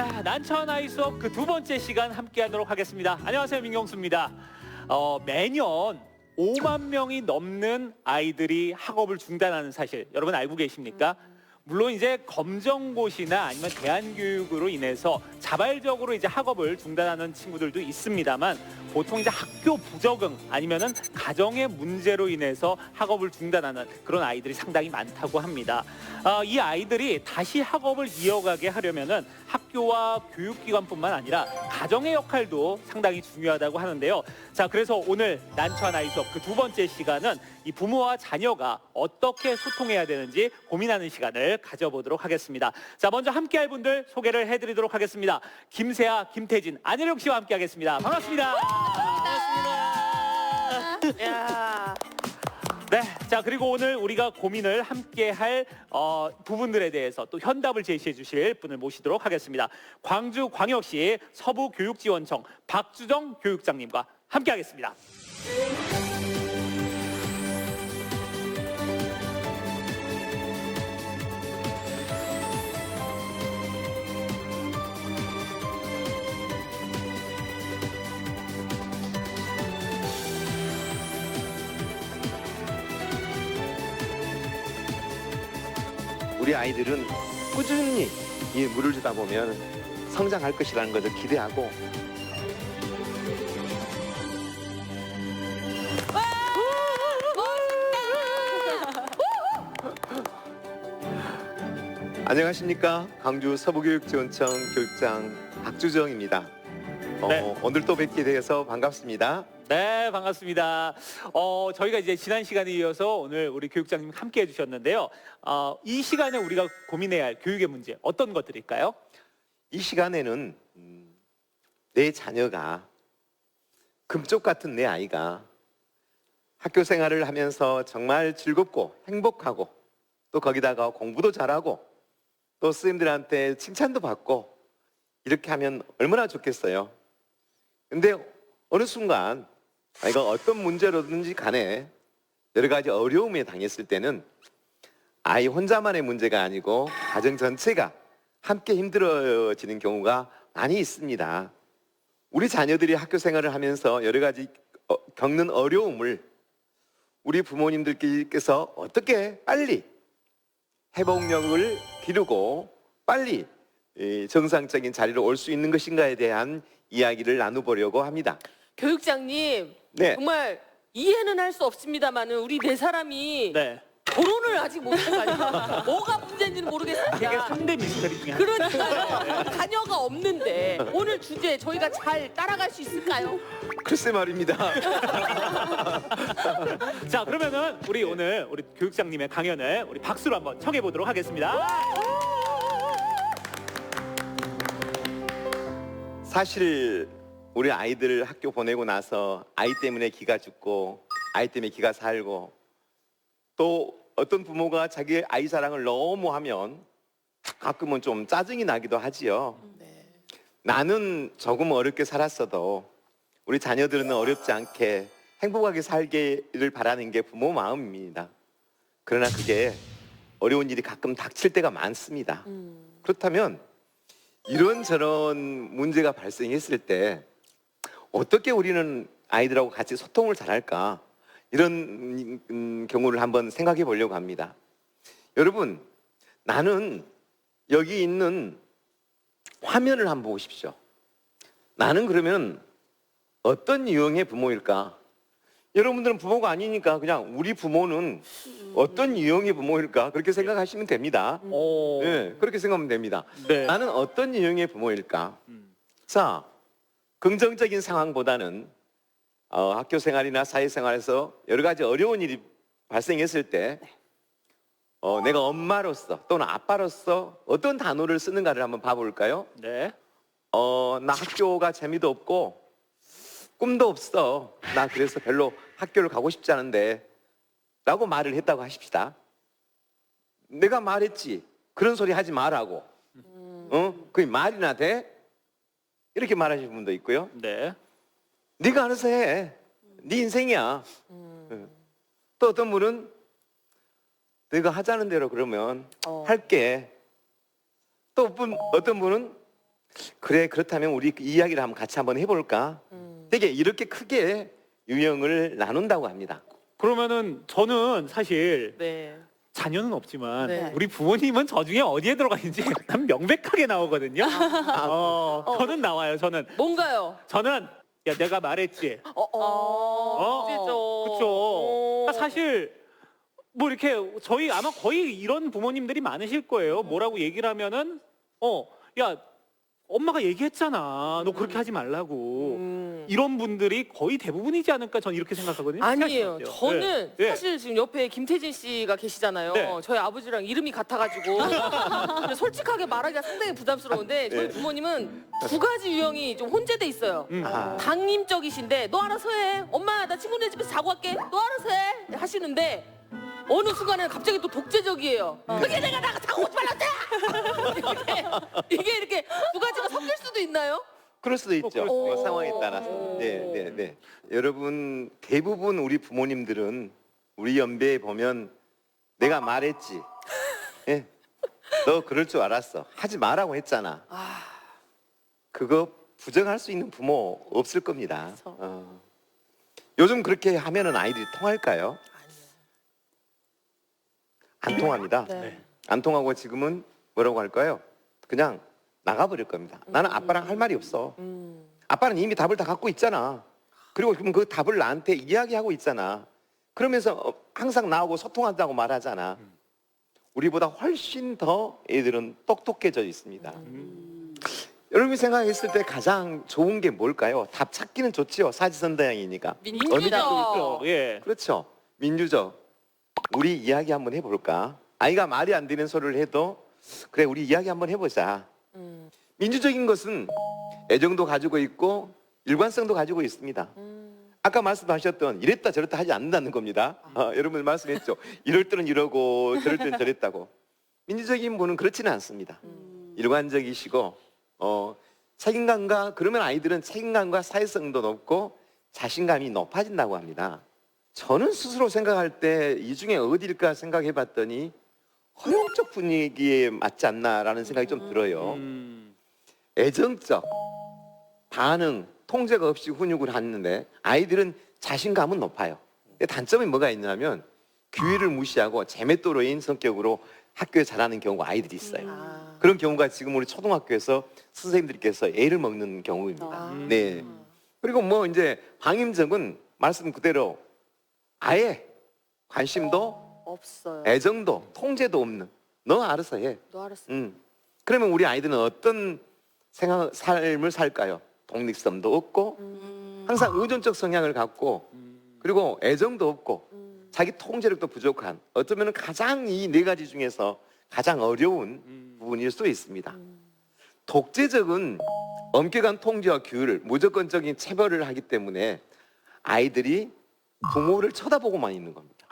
난처한 아이 수업 그 두 번째 시간 함께하도록 하겠습니다. 안녕하세요, 민경수입니다. 매년 5만 명이 넘는 아이들이 학업을 중단하는 사실 여러분 알고 계십니까? 물론 이제 검정고시나 아니면 대안교육으로 인해서 자발적으로 이제 학업을 중단하는 친구들도 있습니다만 보통 이제 학교 부적응 아니면은 가정의 문제로 인해서 학업을 중단하는 그런 아이들이 상당히 많다고 합니다. 이 아이들이 다시 학업을 이어가게 하려면은 학교와 교육기관뿐만 아니라 가정의 역할도 상당히 중요하다고 하는데요. 자, 그래서 오늘 난처한 아이 수업 그 두 번째 시간은 이 부모와 자녀가 어떻게 소통해야 되는지 고민하는 시간을 가져보도록 하겠습니다. 자, 먼저 함께할 분들 소개를 해드리도록 하겠습니다. 김세아, 김태진, 안혜령 씨와 함께하겠습니다. 반갑습니다. 반갑습니다. 야. 네, 자 그리고 오늘 우리가 고민을 함께할 부분들에 대해서 또 현답을 제시해 주실 분을 모시도록 하겠습니다. 광주광역시 서부교육지원청 박주정 교육장님과 함께하겠습니다. 우리 아이들은 꾸준히 이 물을 주다 보면 성장할 것이라는 것을 기대하고 안녕하십니까, 광주 서부교육지원청 교육장 박주정입니다. 네. 오늘 또 뵙게 되어서 반갑습니다. 네, 반갑습니다. 저희가 이제 지난 시간에 이어서 오늘 우리 교육장님 함께 해주셨는데요. 이 시간에 우리가 고민해야 할 교육의 문제 어떤 것들일까요? 이 시간에는 내 자녀가, 금쪽 같은 내 아이가 학교 생활을 하면서 정말 즐겁고 행복하고 또 거기다가 공부도 잘하고 또 선생님들한테 칭찬도 받고 이렇게 하면 얼마나 좋겠어요. 근데 어느 순간 아이가 어떤 문제로든지 간에 여러 가지 어려움에 당했을 때는 아이 혼자만의 문제가 아니고 가정 전체가 함께 힘들어지는 경우가 많이 있습니다. 우리 자녀들이 학교 생활을 하면서 여러 가지 겪는 어려움을 우리 부모님들께서 어떻게 빨리 회복력을 기르고 빨리 정상적인 자리로 올 수 있는 것인가에 대한 이야기를 나눠보려고 합니다. 교육장님, 네. 정말 이해는 할 수 없습니다만은 우리 네 사람이 네, 결혼을 아직 못한 거 아니에요? 뭐가 문제인지는 이게 모르겠습니다. 3대 미스터리 중에 하나. 그러니까요. 자녀가 없는데 오늘 주제 저희가 잘 따라갈 수 있을까요? 글쎄 말입니다. 자, 그러면은 우리 오늘 우리 교육장님의 강연을 우리 박수로 한번 청해 보도록 하겠습니다. 사실 우리 아이들 학교 보내고 나서 아이 때문에 기가 죽고 아이 때문에 기가 살고 또 어떤 부모가 자기 아이 사랑을 너무 하면 가끔은 좀 짜증이 나기도 하지요. 나는 조금 어렵게 살았어도 우리 자녀들은 어렵지 않게 행복하게 살기를 바라는 게 부모 마음입니다. 그러나 그게 어려운 일이 가끔 닥칠 때가 많습니다. 그렇다면 이런저런 문제가 발생했을 때 어떻게 우리는 아이들하고 같이 소통을 잘할까, 이런 경우를 한번 생각해 보려고 합니다. 여러분, 나는 여기 있는 화면을 한번 보십시오. 나는 그러면 어떤 유형의 부모일까? 여러분들은 부모가 아니니까 그냥 우리 부모는 어떤 유형의 부모일까 그렇게 생각하시면 됩니다. 오. 네, 그렇게 생각하면 됩니다. 네. 나는 어떤 유형의 부모일까? 자, 긍정적인 상황보다는 학교 생활이나 사회생활에서 여러 가지 어려운 일이 발생했을 때 내가 엄마로서 또는 아빠로서 어떤 단어를 쓰는가를 한번 봐볼까요? 네. 나 학교가 재미도 없고 꿈도 없어. 나 그래서 별로 학교를 가고 싶지 않은데 라고 말을 했다고 하십시다. 내가 말했지. 그런 소리 하지 말라고. 그게 말이나 돼? 이렇게 말하시는 분도 있고요. 네. 네가 알아서 해. 네 인생이야. 또 어떤 분은 내가 하자는 대로 그러면 할게. 또 어떤 분은 그래, 그렇다면 우리 이 이야기를 한번 같이 한번 해볼까? 되게 이렇게 크게 유형을 나눈다고 합니다. 그러면은 저는 사실 네. 자녀는 없지만 네. 우리 부모님은 저 중에 어디에 들어가 있는지 난 명백하게 나오거든요. 저는 나와요. 저는 야 내가 말했지. 그렇죠. 사실 뭐 이렇게 저희 아마 거의 이런 부모님들이 많으실 거예요. 뭐라고 얘기를 하면은 야 엄마가 얘기했잖아. 너 그렇게 하지 말라고. 이런 분들이 거의 대부분이지 않을까 저는 이렇게 생각하거든요. 아니에요. 생각하세요? 저는 네. 사실 지금 옆에 김태진 씨가 계시잖아요. 네. 저희 아버지랑 이름이 같아가지고 근데 솔직하게 말하기가 상당히 부담스러운데 저희 네. 부모님은 두 가지 유형이 좀 혼재돼 있어요. 아. 당임적이신데 너 알아서 해. 엄마 나 친구네 집에서 자고 갈게. 너 알아서 해. 하시는데 어느 순간에는 갑자기 또 독재적이에요. 그게 내가 나가 자고 오지 말랐다. 이게 이렇게 두 가지가 섞일 수도 있나요? 그럴 수도 있죠. 그럴 수도 있죠. 상황에 따라서. 네. 여러분 대부분 우리 부모님들은 우리 연배에 보면 내가 말했지. 예. 너 그럴 줄 알았어. 하지 마라고 했잖아. 그거 부정할 수 있는 부모 없을 겁니다. 요즘 그렇게 하면은 아이들이 통할까요? 안 통합니다. 네. 안 통하고 지금은 뭐라고 할까요? 그냥 나가버릴 겁니다. 나는 아빠랑 할 말이 없어. 아빠는 이미 답을 다 갖고 있잖아. 그리고 그럼 그 답을 나한테 이야기하고 있잖아. 그러면서 항상 나하고 소통한다고 말하잖아. 우리보다 훨씬 더 애들은 똑똑해져 있습니다. 여러분이 생각했을 때 가장 좋은 게 뭘까요? 답 찾기는 좋지요. 사지선다양이니까. 민주적. 예. 그렇죠. 민주적. 우리 이야기 한번 해볼까? 아이가 말이 안 되는 소리를 해도 그래 우리 이야기 한번 해보자. 민주적인 것은 애정도 가지고 있고 일관성도 가지고 있습니다. 아까 말씀하셨던 이랬다 저랬다 하지 않는다는 겁니다. 여러분 말씀했죠. 이럴 때는 이러고 저럴 때는 저랬다고. 민주적인 분은 그렇지는 않습니다. 일관적이시고 책임감과 그러면 아이들은 책임감과 사회성도 높고 자신감이 높아진다고 합니다. 저는 스스로 생각할 때 이 중에 어디일까 생각해 봤더니 허용적 분위기에 맞지 않나라는 생각이 좀 들어요. 애정적 반응, 통제가 없이 훈육을 하는데 아이들은 자신감은 높아요. 근데 단점이 뭐가 있냐면 규율을 무시하고 재맷도로인 성격으로 학교에 잘하는 경우가 아이들이 있어요. 그런 경우가 지금 우리 초등학교에서 선생님들께서 애를 먹는 경우입니다. 네. 그리고 뭐 이제 방임적은 말씀 그대로 아예 관심도 없어요. 애정도 통제도 없는 너 알아서 해. 너 알았어. 그러면 우리 아이들은 어떤 삶을 살까요? 독립성도 없고 항상 의존적 성향을 갖고 그리고 애정도 없고 자기 통제력도 부족한 어쩌면 가장 이 네 가지 중에서 가장 어려운 부분일 수도 있습니다. 독재적은 엄격한 통제와 규율, 무조건적인 체벌을 하기 때문에 아이들이 부모를 쳐다보고만 있는 겁니다.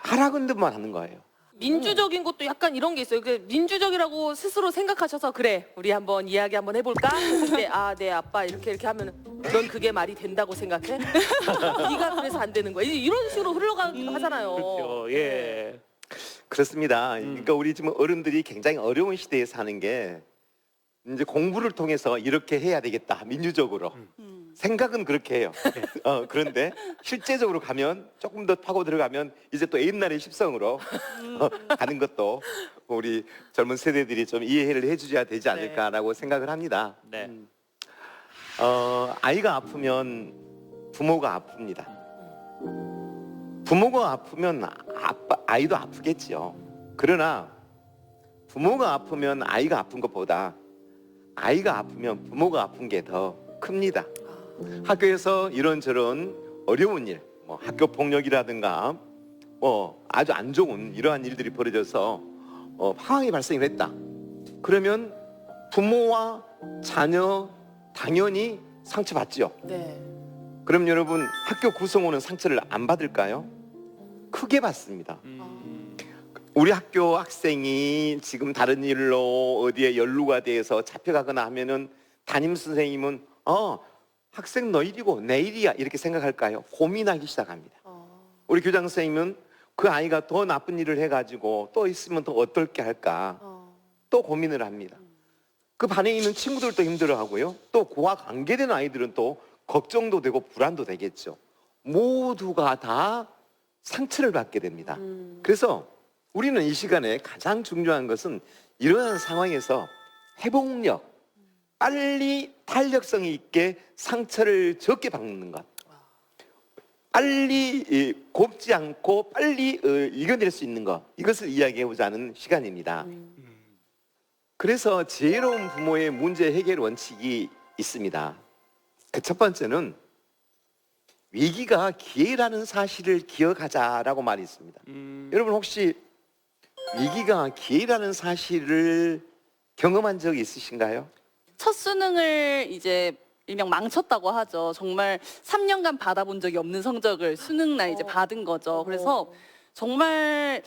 하라는 듯만 하는 거예요. 민주적인 것도 약간 이런 게 있어요. 그 민주적이라고 스스로 생각하셔서 그래 우리 한번 이야기 한번 해볼까? 근데 네 아빠 이렇게 하면 넌 그게 말이 된다고 생각해? 네가 그래서 안 되는 거야. 이런 식으로 흘러가기도 하잖아요. 그렇죠. 예. 그렇습니다. 그러니까 우리 지금 어른들이 굉장히 어려운 시대에 사는 게 이제 공부를 통해서 이렇게 해야 되겠다 민주적으로 생각은 그렇게 해요. 그런데 실제적으로 가면 조금 더 파고 들어가면 이제 또 옛날의 십성으로 가는 것도 우리 젊은 세대들이 좀 이해를 해주셔야 되지 않을까라고 생각을 합니다. 네. 아이가 아프면 부모가 아픕니다. 부모가 아프면 아이도 아프겠지요. 그러나 부모가 아프면 아이가 아픈 것보다 아이가 아프면 부모가 아픈 게 더 큽니다. 학교에서 이런저런 어려운 일, 뭐 학교 폭력이라든가 뭐 아주 안 좋은 이러한 일들이 벌어져서 상황이 발생을 했다. 그러면 부모와 자녀 당연히 상처받지요. 네. 그럼 여러분 학교 구성원은 상처를 안 받을까요? 크게 받습니다. 우리 학교 학생이 지금 다른 일로 어디에 연루가 돼서 잡혀가거나 하면은 담임 선생님은 학생 너 일이고 내 일이야 이렇게 생각할까요? 고민하기 시작합니다. 우리 교장 선생님은 그 아이가 더 나쁜 일을 해가지고 또 있으면 더 어떨게 할까 또 고민을 합니다. 그 반에 있는 친구들도 힘들어하고요. 또 그와 관계된 아이들은 또 걱정도 되고 불안도 되겠죠. 모두가 다 상처를 받게 됩니다. 그래서 우리는 이 시간에 가장 중요한 것은 이러한 상황에서 회복력, 빨리 탄력성이 있게 상처를 적게 받는 것, 빨리 곱지 않고 빨리 이겨낼 수 있는 것, 이것을 이야기해보자 하는 시간입니다. 그래서 지혜로운 부모의 문제 해결 원칙이 있습니다. 그 첫 번째는 위기가 기회라는 사실을 기억하자라고 말이 있습니다. 여러분 혹시 위기가 기회라는 사실을 경험한 적이 있으신가요? 첫 수능을 이제 일명 망쳤다고 하죠. 정말 3년간 받아본 적이 없는 성적을 수능 날 이제 받은 거죠. 그래서 정말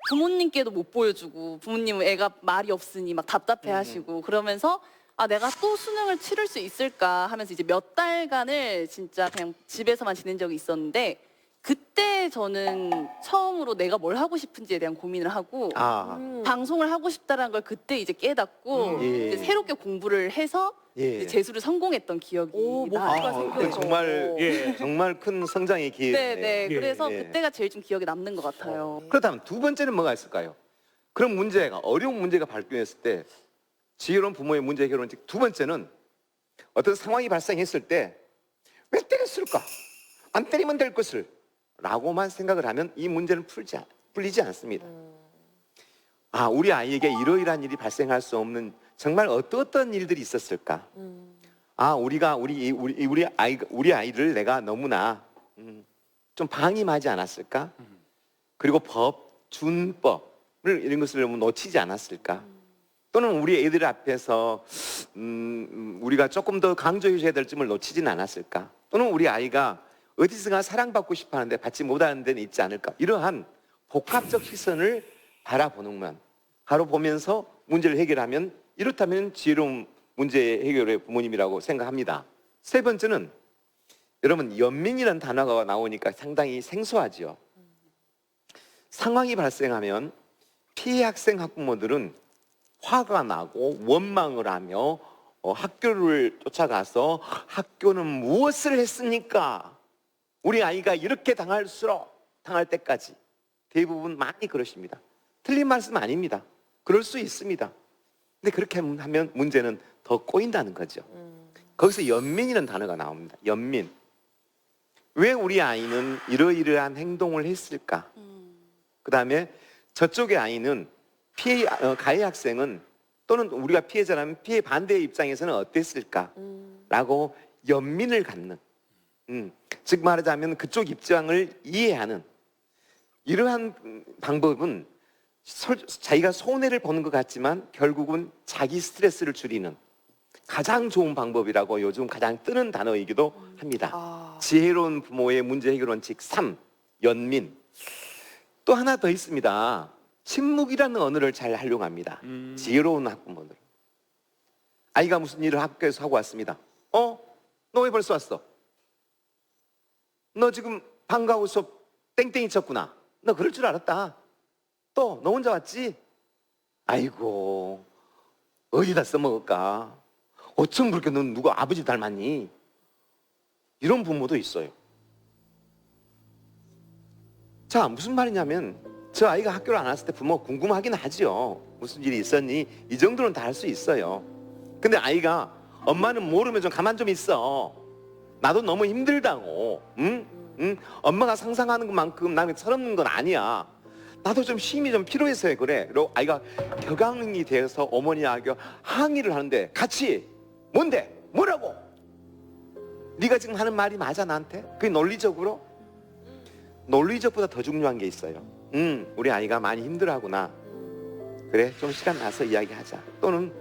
부모님께도 못 보여주고 부모님은 애가 말이 없으니 막 답답해하시고 그러면서 아 내가 또 수능을 치를 수 있을까 하면서 이제 몇 달간을 진짜 그냥 집에서만 지낸 적이 있었는데 그때 저는 처음으로 내가 뭘 하고 싶은지에 대한 고민을 하고 방송을 하고 싶다라는 걸 그때 이제 깨닫고 예. 이제 새롭게 공부를 해서 예. 이제 재수를 성공했던 기억이 목표가 나요. 그 정말 예. 정말 큰 성장의 기회네요. 네. 예. 그래서 예. 그때가 제일 좀 기억에 남는 것 같아요. 그렇다면 두 번째는 뭐가 있을까요? 그런 문제가 어려운 문제가 발견했을 때 지혜로운 부모의 문제 해결 원칙 두 번째는 어떤 상황이 발생했을 때 왜 때렸을까? 안 때리면 될 것을 라고만 생각을 하면 이 문제는 풀리지 않습니다. 우리 아이에게 이러이러한 일이 발생할 수 없는 정말 어떤 일들이 있었을까? 우리 아이를 내가 너무나 좀 방임하지 않았을까? 그리고 법, 준법을 이런 것을 너무 놓치지 않았을까? 또는 우리 애들 앞에서 우리가 조금 더 강조해줘야 될 점을 놓치지는 않았을까? 또는 우리 아이가 어디선가 사랑받고 싶어 하는데 받지 못하는 데는 있지 않을까? 이러한 복합적 시선을 바라보면서 문제를 해결하면 이렇다면 지혜로운 문제 해결의 부모님이라고 생각합니다. 세 번째는 여러분 연민이라는 단어가 나오니까 상당히 생소하지요. 상황이 발생하면 피해 학생 학부모들은 화가 나고 원망을 하며 학교를 쫓아가서 학교는 무엇을 했습니까? 우리 아이가 이렇게 당할 때까지 대부분 많이 그러십니다. 틀린 말씀 아닙니다. 그럴 수 있습니다. 근데 그렇게 하면 문제는 더 꼬인다는 거죠. 거기서 연민이라는 단어가 나옵니다. 연민. 왜 우리 아이는 이러이러한 행동을 했을까? 그 다음에 저쪽의 아이는 가해 학생은 또는 우리가 피해자라면 피해 반대의 입장에서는 어땠을까? 라고 연민을 갖는 즉 말하자면 그쪽 입장을 이해하는 이러한 방법은 자기가 손해를 보는 것 같지만 결국은 자기 스트레스를 줄이는 가장 좋은 방법이라고 요즘 가장 뜨는 단어이기도 합니다. 지혜로운 부모의 문제 해결 원칙 3. 연민. 또 하나 더 있습니다. 침묵이라는 언어를 잘 활용합니다. 지혜로운 학부모들. 아이가 무슨 일을 학교에서 하고 왔습니다. 너 왜 벌써 왔어? 너 지금 방과후 수업 땡땡이 쳤구나. 너 그럴 줄 알았다. 또 너 혼자 왔지? 아이고 어디다 써먹을까? 어쩜 그렇게 넌 누구 아버지 닮았니? 이런 부모도 있어요. 자, 무슨 말이냐면 저 아이가 학교를 안 왔을 때 부모가 궁금하긴 하지요. 무슨 일이 있었니? 이 정도는 다 할 수 있어요. 근데 아이가 엄마는 모르면 좀 가만 좀 있어. 나도 너무 힘들다고. 엄마가 상상하는 것만큼 나는 철없는 건 아니야. 나도 좀 힘이 좀 필요해서 그래. 그리고 아이가 격앙이 되어서 어머니하고 항의를 하는데 같이 뭔데? 뭐라고? 네가 지금 하는 말이 맞아 나한테? 그게 논리적으로? 논리적보다 더 중요한 게 있어요. 우리 아이가 많이 힘들어하구나. 그래 좀 시간 나서 이야기하자. 또는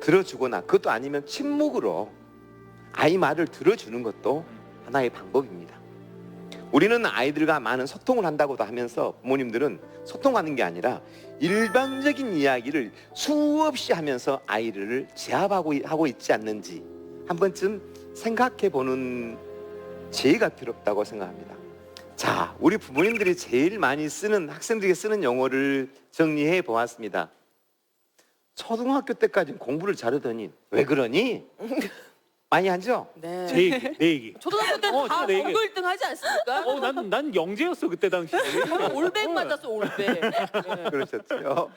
들어주거나 그것도 아니면 침묵으로 아이 말을 들어주는 것도 하나의 방법입니다. 우리는 아이들과 많은 소통을 한다고도 하면서 부모님들은 소통하는 게 아니라 일반적인 이야기를 수없이 하면서 아이를 제압하고 있지 않는지 한 번쯤 생각해 보는 지혜가 필요하다고 생각합니다. 자, 우리 부모님들이 제일 많이 쓰는 학생들에게 쓰는 용어를 정리해 보았습니다. 초등학교 때까지 공부를 잘하더니 왜 그러니? 많이 하죠? 네. 제 얘기, 내 얘기. 초등학교 때는 다 진짜 내 얘기. 전교 1등 하지 않습니까? 난 영재였어 그때 당시에. 올백 맞았어, 올백. 네. 그러셨죠?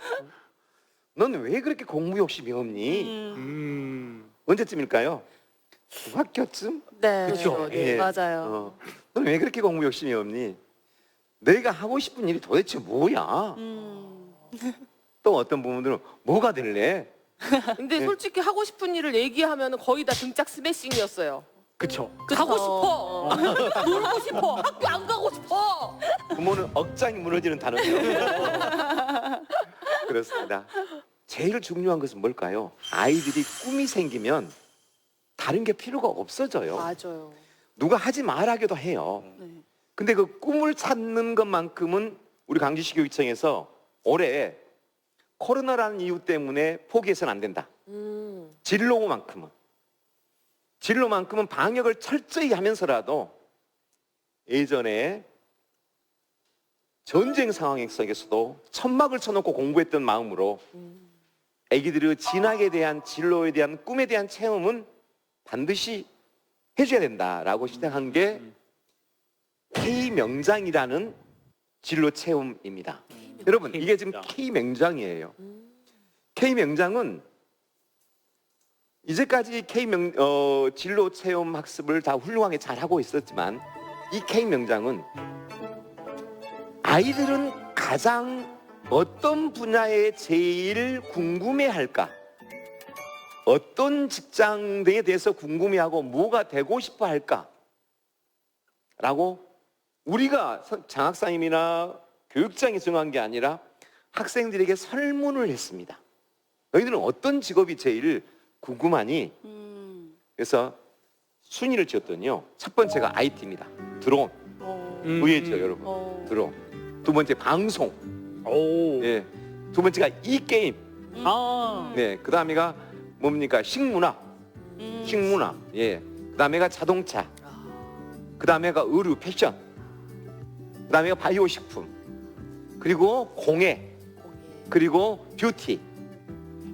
넌 왜 그렇게 공부 욕심이 없니? 언제쯤일까요? 중학교쯤? 네. 그쵸. 네. 예. 맞아요. 넌 왜 그렇게 공부 욕심이 없니? 내가 하고 싶은 일이 도대체 뭐야? 또 어떤 부분들은 뭐가 될래? 근데 솔직히 하고 싶은 일을 얘기하면 거의 다 등짝 스매싱이었어요. 그쵸. 가고 싶어. 놀고 싶어. 학교 안 가고 싶어. 부모는 억장이 무너지는 단어죠. 그렇습니다. 제일 중요한 것은 뭘까요? 아이들이 꿈이 생기면 다른 게 필요가 없어져요. 맞아요. 누가 하지 말라기도 해요. 네. 근데 그 꿈을 찾는 것만큼은 우리 광주시 교육청에서 올해 코로나라는 이유 때문에 포기해서는 안 된다. 진로만큼은 방역을 철저히 하면서라도 예전에 전쟁 상황 속에서도 천막을 쳐놓고 공부했던 마음으로 아기들의 진학에 대한 진로에 대한 꿈에 대한 체험은 반드시 해줘야 된다라고 시작한 게 K명장이라는 진로 체험입니다. 여러분 이게 지금 K명장이에요. K명장은 이제까지 진로 체험 학습을 다 훌륭하게 잘하고 있었지만 이 K명장은 아이들은 가장 어떤 분야에 제일 궁금해할까? 어떤 직장에 대해서 궁금해하고 뭐가 되고 싶어 할까? 라고 우리가 장학사님이나 교육장이 정한 게 아니라 학생들에게 설문을 했습니다. 너희들은 어떤 직업이 제일 궁금하니? 그래서 순위를 지었더니요. 첫 번째가 IT입니다. 드론. 의외죠, 여러분. 드론. 두 번째 방송. 오. 예. 두 번째가 이게임. 아. 네. 그 다음에가 뭡니까? 식문화. 식문화. 예. 그 다음에가 자동차. 그 다음에가 의류, 패션. 그 다음에가 바이오 식품. 그리고 공예. 그리고 뷰티.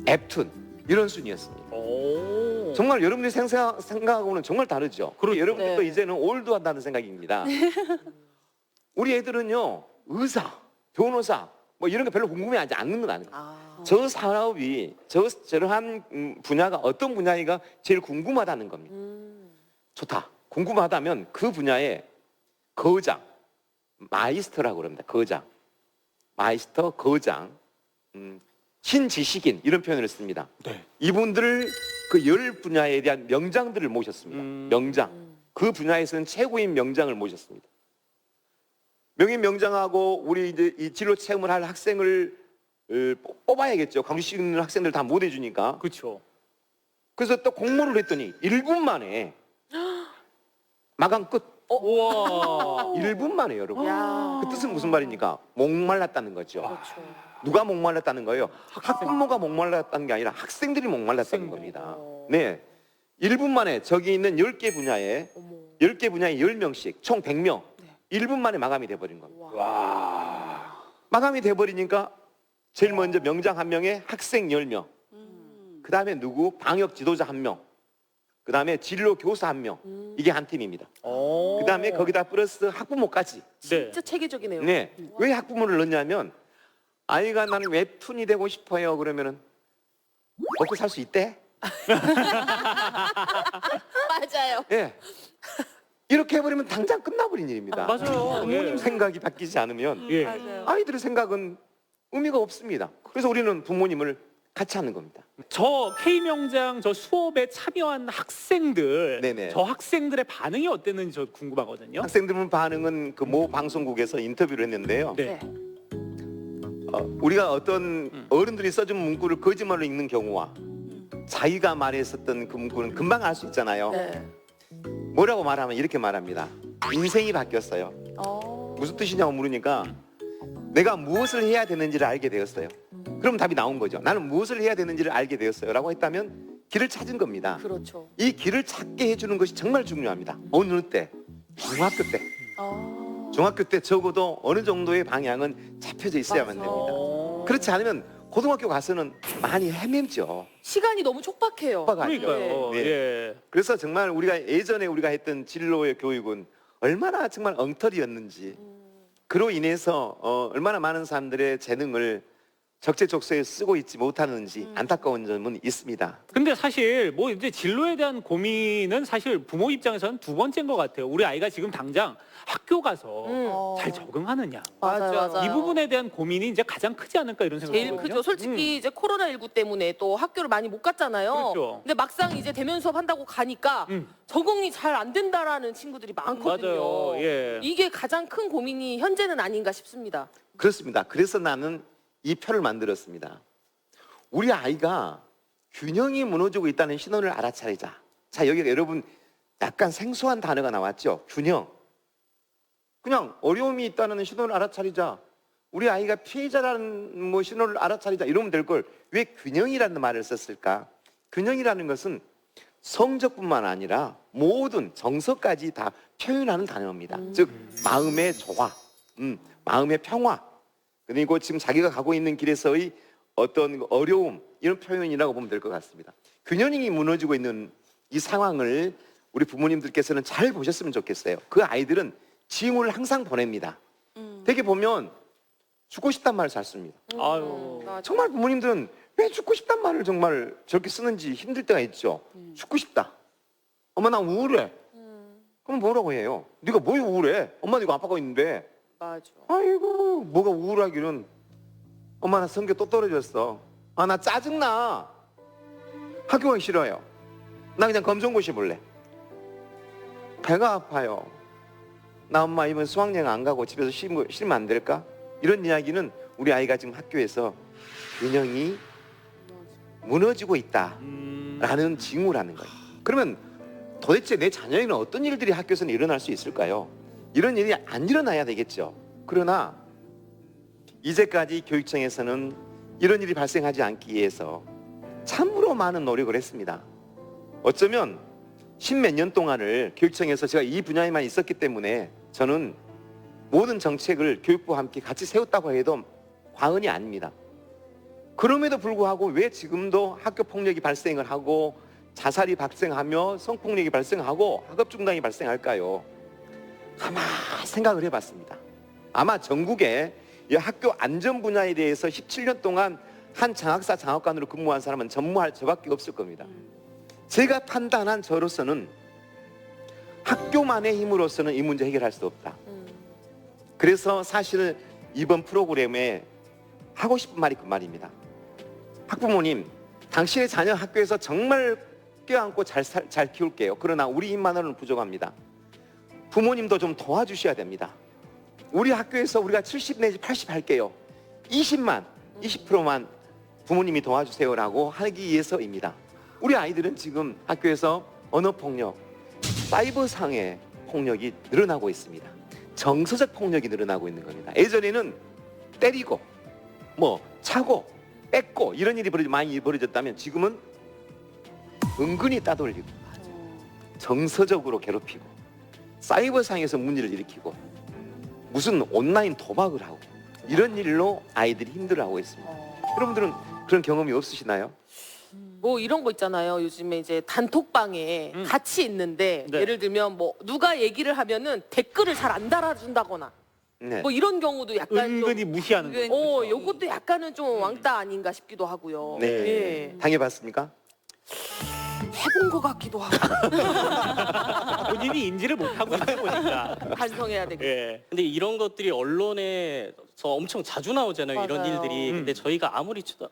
앱툰. 이런 순이었습니다. 오. 정말 여러분들이 생각하고는 정말 다르죠. 그리고 여러분들도 네. 이제는 올드한다는 생각입니다. 우리 애들은요, 의사, 변호사, 뭐 이런 게 별로 궁금해하지 않는 건 아니에요. 저 산업이, 저러한 분야가 어떤 분야가 제일 궁금하다는 겁니다. 좋다. 궁금하다면 그 분야에 거장, 마이스터라고 그럽니다. 거장. 마이스터, 거장, 신지식인 이런 표현을 씁니다. 네. 이분들을 그 열 분야에 대한 명장들을 모셨습니다. 명장. 그 분야에서는 최고인 명장을 모셨습니다. 명인 명장하고 우리 이제 이 진로 체험을 할 학생을 뽑아야겠죠. 광주시 있는 학생들 다 못 해주니까. 그렇죠. 그래서 또 공모를 했더니 1분 만에 마감 끝. 우와. 1분 만에 여러분. 야. 그 뜻은 무슨 말입니까? 목말랐다는 거죠. 그렇죠. 누가 목말랐다는 거예요? 학부모가 목말랐다는 게 아니라 학생들이 목말랐다는 겁니다. 네. 1분 만에 저기 있는 10개 분야에 10개 분야에 10명씩 총 100명 1분 만에 마감이 돼버린 겁니다. 와. 마감이 돼버리니까 제일 먼저 명장 1명에 학생 10명 그 다음에 누구? 방역 지도자 1명 그 다음에 진로 교사 1명 이게 한 팀입니다. 오. 그 다음에 거기다 플러스 학부모까지. 네. 진짜 체계적이네요. 네. 왜 학부모를 넣냐면 아이가 나는 웹툰이 되고 싶어요 그러면은 먹고 살 수 있대? 맞아요. 예. 이렇게 해버리면 당장 끝나버린 일입니다. 맞아요. 부모님 예. 생각이 바뀌지 않으면 예. 맞아요. 아이들의 생각은 의미가 없습니다. 그래서 우리는 부모님을 같이 하는 겁니다. 저 K명장 저 수업에 참여한 학생들, 네네. 저 학생들의 반응이 어땠는지 저 궁금하거든요. 학생들 반응은 그 모 방송국에서 인터뷰를 했는데요. 네. 우리가 어떤 어른들이 써준 문구를 거짓말로 읽는 경우와 자기가 말했었던 그 문구는 금방 알 수 있잖아요. 네. 뭐라고 말하면 이렇게 말합니다. 인생이 바뀌었어요. 무슨 뜻이냐고 물으니까 내가 무엇을 해야 되는지를 알게 되었어요. 그럼 답이 나온 거죠. 나는 무엇을 해야 되는지를 알게 되었어요 라고 했다면 길을 찾은 겁니다. 그렇죠. 이 길을 찾게 해주는 것이 정말 중요합니다. 어느 때? 중학교 때. 중학교 때 적어도 어느 정도의 방향은 잡혀져 있어야만 됩니다. 그렇지 않으면 고등학교 가서는 많이 헤매죠. 시간이 너무 촉박해요. 촉박하죠. 그러니까요. 네. 예. 그래서 정말 예전에 우리가 했던 진로의 교육은 얼마나 정말 엉터리였는지, 그로 인해서 얼마나 많은 사람들의 재능을 적재적소에 쓰고 있지 못하는지 안타까운 점은 있습니다. 근데 사실 뭐 이제 진로에 대한 고민은 사실 부모 입장에서는 두 번째인 것 같아요. 우리 아이가 지금 당장 학교 가서 잘 적응하느냐. 맞아요. 이 부분에 대한 고민이 이제 가장 크지 않을까 이런 생각이 제일 들거든요. 크죠. 솔직히 이제 코로나19 때문에 또 학교를 많이 못 갔잖아요. 그렇죠. 근데 막상 이제 대면 수업 한다고 가니까 적응이 잘 안 된다라는 친구들이 많거든요. 맞아요. 예. 이게 가장 큰 고민이 현재는 아닌가 싶습니다. 그렇습니다. 그래서 나는 이 표를 만들었습니다. 우리 아이가 균형이 무너지고 있다는 신호를 알아차리자. 자, 여기 여러분 약간 생소한 단어가 나왔죠. 균형. 그냥 어려움이 있다는 신호를 알아차리자. 우리 아이가 피해자라는 뭐 신호를 알아차리자 이러면 될 걸 왜 균형이라는 말을 썼을까? 균형이라는 것은 성적뿐만 아니라 모든 정서까지 다 표현하는 단어입니다. 즉 마음의 조화, 마음의 평화, 그리고 지금 자기가 가고 있는 길에서의 어떤 어려움 이런 표현이라고 보면 될 것 같습니다. 균형이 무너지고 있는 이 상황을 우리 부모님들께서는 잘 보셨으면 좋겠어요. 그 아이들은 징후를 항상 보냅니다. 되게 보면 죽고 싶단 말을 잘 씁니다. 아유. 정말 부모님들은 왜 죽고 싶단 말을 정말 저렇게 쓰는지 힘들 때가 있죠. 죽고 싶다. 엄마 나 우울해. 그럼 뭐라고 해요? 네가 뭐 우울해? 엄마 이거 아빠가 있는데. 맞아. 아이고 뭐가 우울하기는. 엄마 나 성격 또 떨어졌어. 아 나 짜증나. 학교 가기 싫어요. 나 그냥 검정고시 볼래. 배가 아파요. 나 엄마 이번 수학여행 안 가고 집에서 쉬면 안 될까? 이런 이야기는 우리 아이가 지금 학교에서 균형이 무너지고 있다라는 징후라는 거예요. 그러면 도대체 내 자녀에는 어떤 일들이 학교에서는 일어날 수 있을까요? 이런 일이 안 일어나야 되겠죠. 그러나 이제까지 교육청에서는 이런 일이 발생하지 않기 위해서 참으로 많은 노력을 했습니다. 어쩌면 십몇 년 동안을 교육청에서 제가 이 분야에만 있었기 때문에 저는 모든 정책을 교육부와 함께 같이 세웠다고 해도 과언이 아닙니다. 그럼에도 불구하고 왜 지금도 학교 폭력이 발생을 하고 자살이 발생하며 성폭력이 발생하고 학업 중단이 발생할까요? 아마 생각을 해봤습니다. 아마 전국에 이 학교 안전 분야에 대해서 17년 동안 한 장학사 장학관으로 근무한 사람은 전무할 저밖에 없을 겁니다. 제가 판단한 저로서는 학교만의 힘으로서는 이 문제 해결할 수 없다. 그래서 사실은 이번 프로그램에 하고 싶은 말이 그 말입니다. 학부모님, 당신의 자녀 학교에서 정말 껴안고 잘 키울게요. 그러나 우리 힘만으로는 부족합니다. 부모님도 좀 도와주셔야 됩니다. 우리 학교에서 우리가 70 내지 80 할게요. 20%만 부모님이 도와주세요라고 하기 위해서입니다. 우리 아이들은 지금 학교에서 언어폭력, 사이버상의 폭력이 늘어나고 있습니다. 정서적 폭력이 늘어나고 있는 겁니다. 예전에는 때리고 뭐 차고 뺏고 이런 일이 많이 벌어졌다면 지금은 은근히 따돌리고 정서적으로 괴롭히고 사이버상에서 문제를 일으키고 무슨 온라인 도박을 하고 이런 일로 아이들이 힘들어하고 있습니다. 여러분들은 그런 경험이 없으시나요? 뭐 이런 거 있잖아요. 요즘에 이제 단톡방에 같이 있는데 네. 예를 들면 뭐 누가 얘기를 하면은 댓글을 잘 안 달아준다거나 네. 뭐 이런 경우도 약간 은근히 무시하는 거. 요것도 약간은 좀 왕따 아닌가 싶기도 하고요. 네. 예. 당해봤습니까? 해본 것 같기도 하고 본인이 인지를 못하고 있는 거니까. 반성해야 되겠다. 예. 근데 이런 것들이 언론에서 엄청 자주 나오잖아요. 이런 맞아요. 일들이. 근데 저희가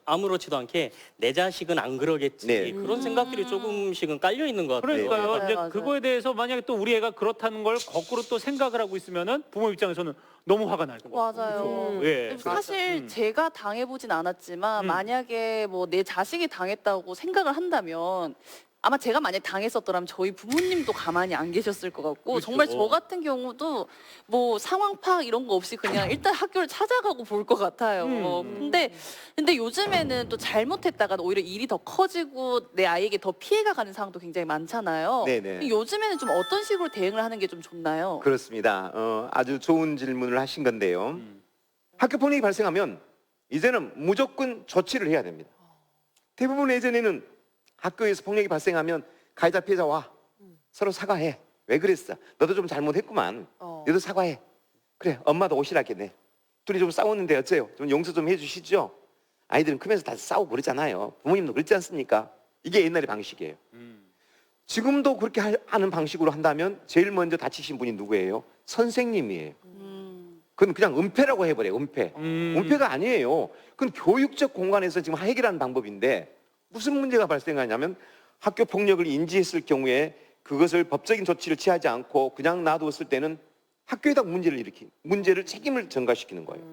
아무렇지도 않게 내 자식은 안 그러겠지. 네. 그런 생각들이 조금씩은 깔려 있는 것 같아요. 그러니까요. 맞아요, 이제 맞아요. 그거에 대해서 만약에 또 우리 애가 그렇다는 걸 거꾸로 또 생각을 하고 있으면은 부모 입장에서는 너무 화가 날 거고. 맞아요. 예. 사실 제가 당해보진 않았지만 만약에 뭐 내 자식이 당했다고 생각을 한다면 아마 제가 만약 당했었더라면 저희 부모님도 가만히 안 계셨을 것 같고 그렇죠. 정말 저 같은 경우도 뭐 상황 파악 이런 거 없이 그냥 일단 학교를 찾아가고 볼 것 같아요. 근데 요즘에는 또 잘못했다가 오히려 일이 더 커지고 내 아이에게 더 피해가 가는 상황도 굉장히 많잖아요. 네네. 요즘에는 좀 어떤 식으로 대응을 하는 게 좀 좋나요? 그렇습니다. 아주 좋은 질문을 하신 건데요. 학교 폭력이 발생하면 이제는 무조건 조치를 해야 됩니다. 대부분 예전에는 학교에서 폭력이 발생하면 가해자 피해자 와 서로 사과해. 왜 그랬어? 너도 좀 잘못했구만. 너도 사과해. 그래 엄마도 오시라겠네. 둘이 좀 싸웠는데 어째요? 좀 용서 좀 해주시죠. 아이들은 크면서 다 싸우고 그러잖아요. 부모님도 그렇지 않습니까? 이게 옛날의 방식이에요. 지금도 그렇게 하는 방식으로 한다면 제일 먼저 다치신 분이 누구예요? 선생님이에요. 그건 그냥 은폐라고 해버려요. 은폐. 은폐가 아니에요. 그건 교육적 공간에서 지금 해결하는 방법인데 무슨 문제가 발생하냐면 학교 폭력을 인지했을 경우에 그것을 법적인 조치를 취하지 않고 그냥 놔두었을 때는 학교에다 문제를 책임을 전가시키는 거예요.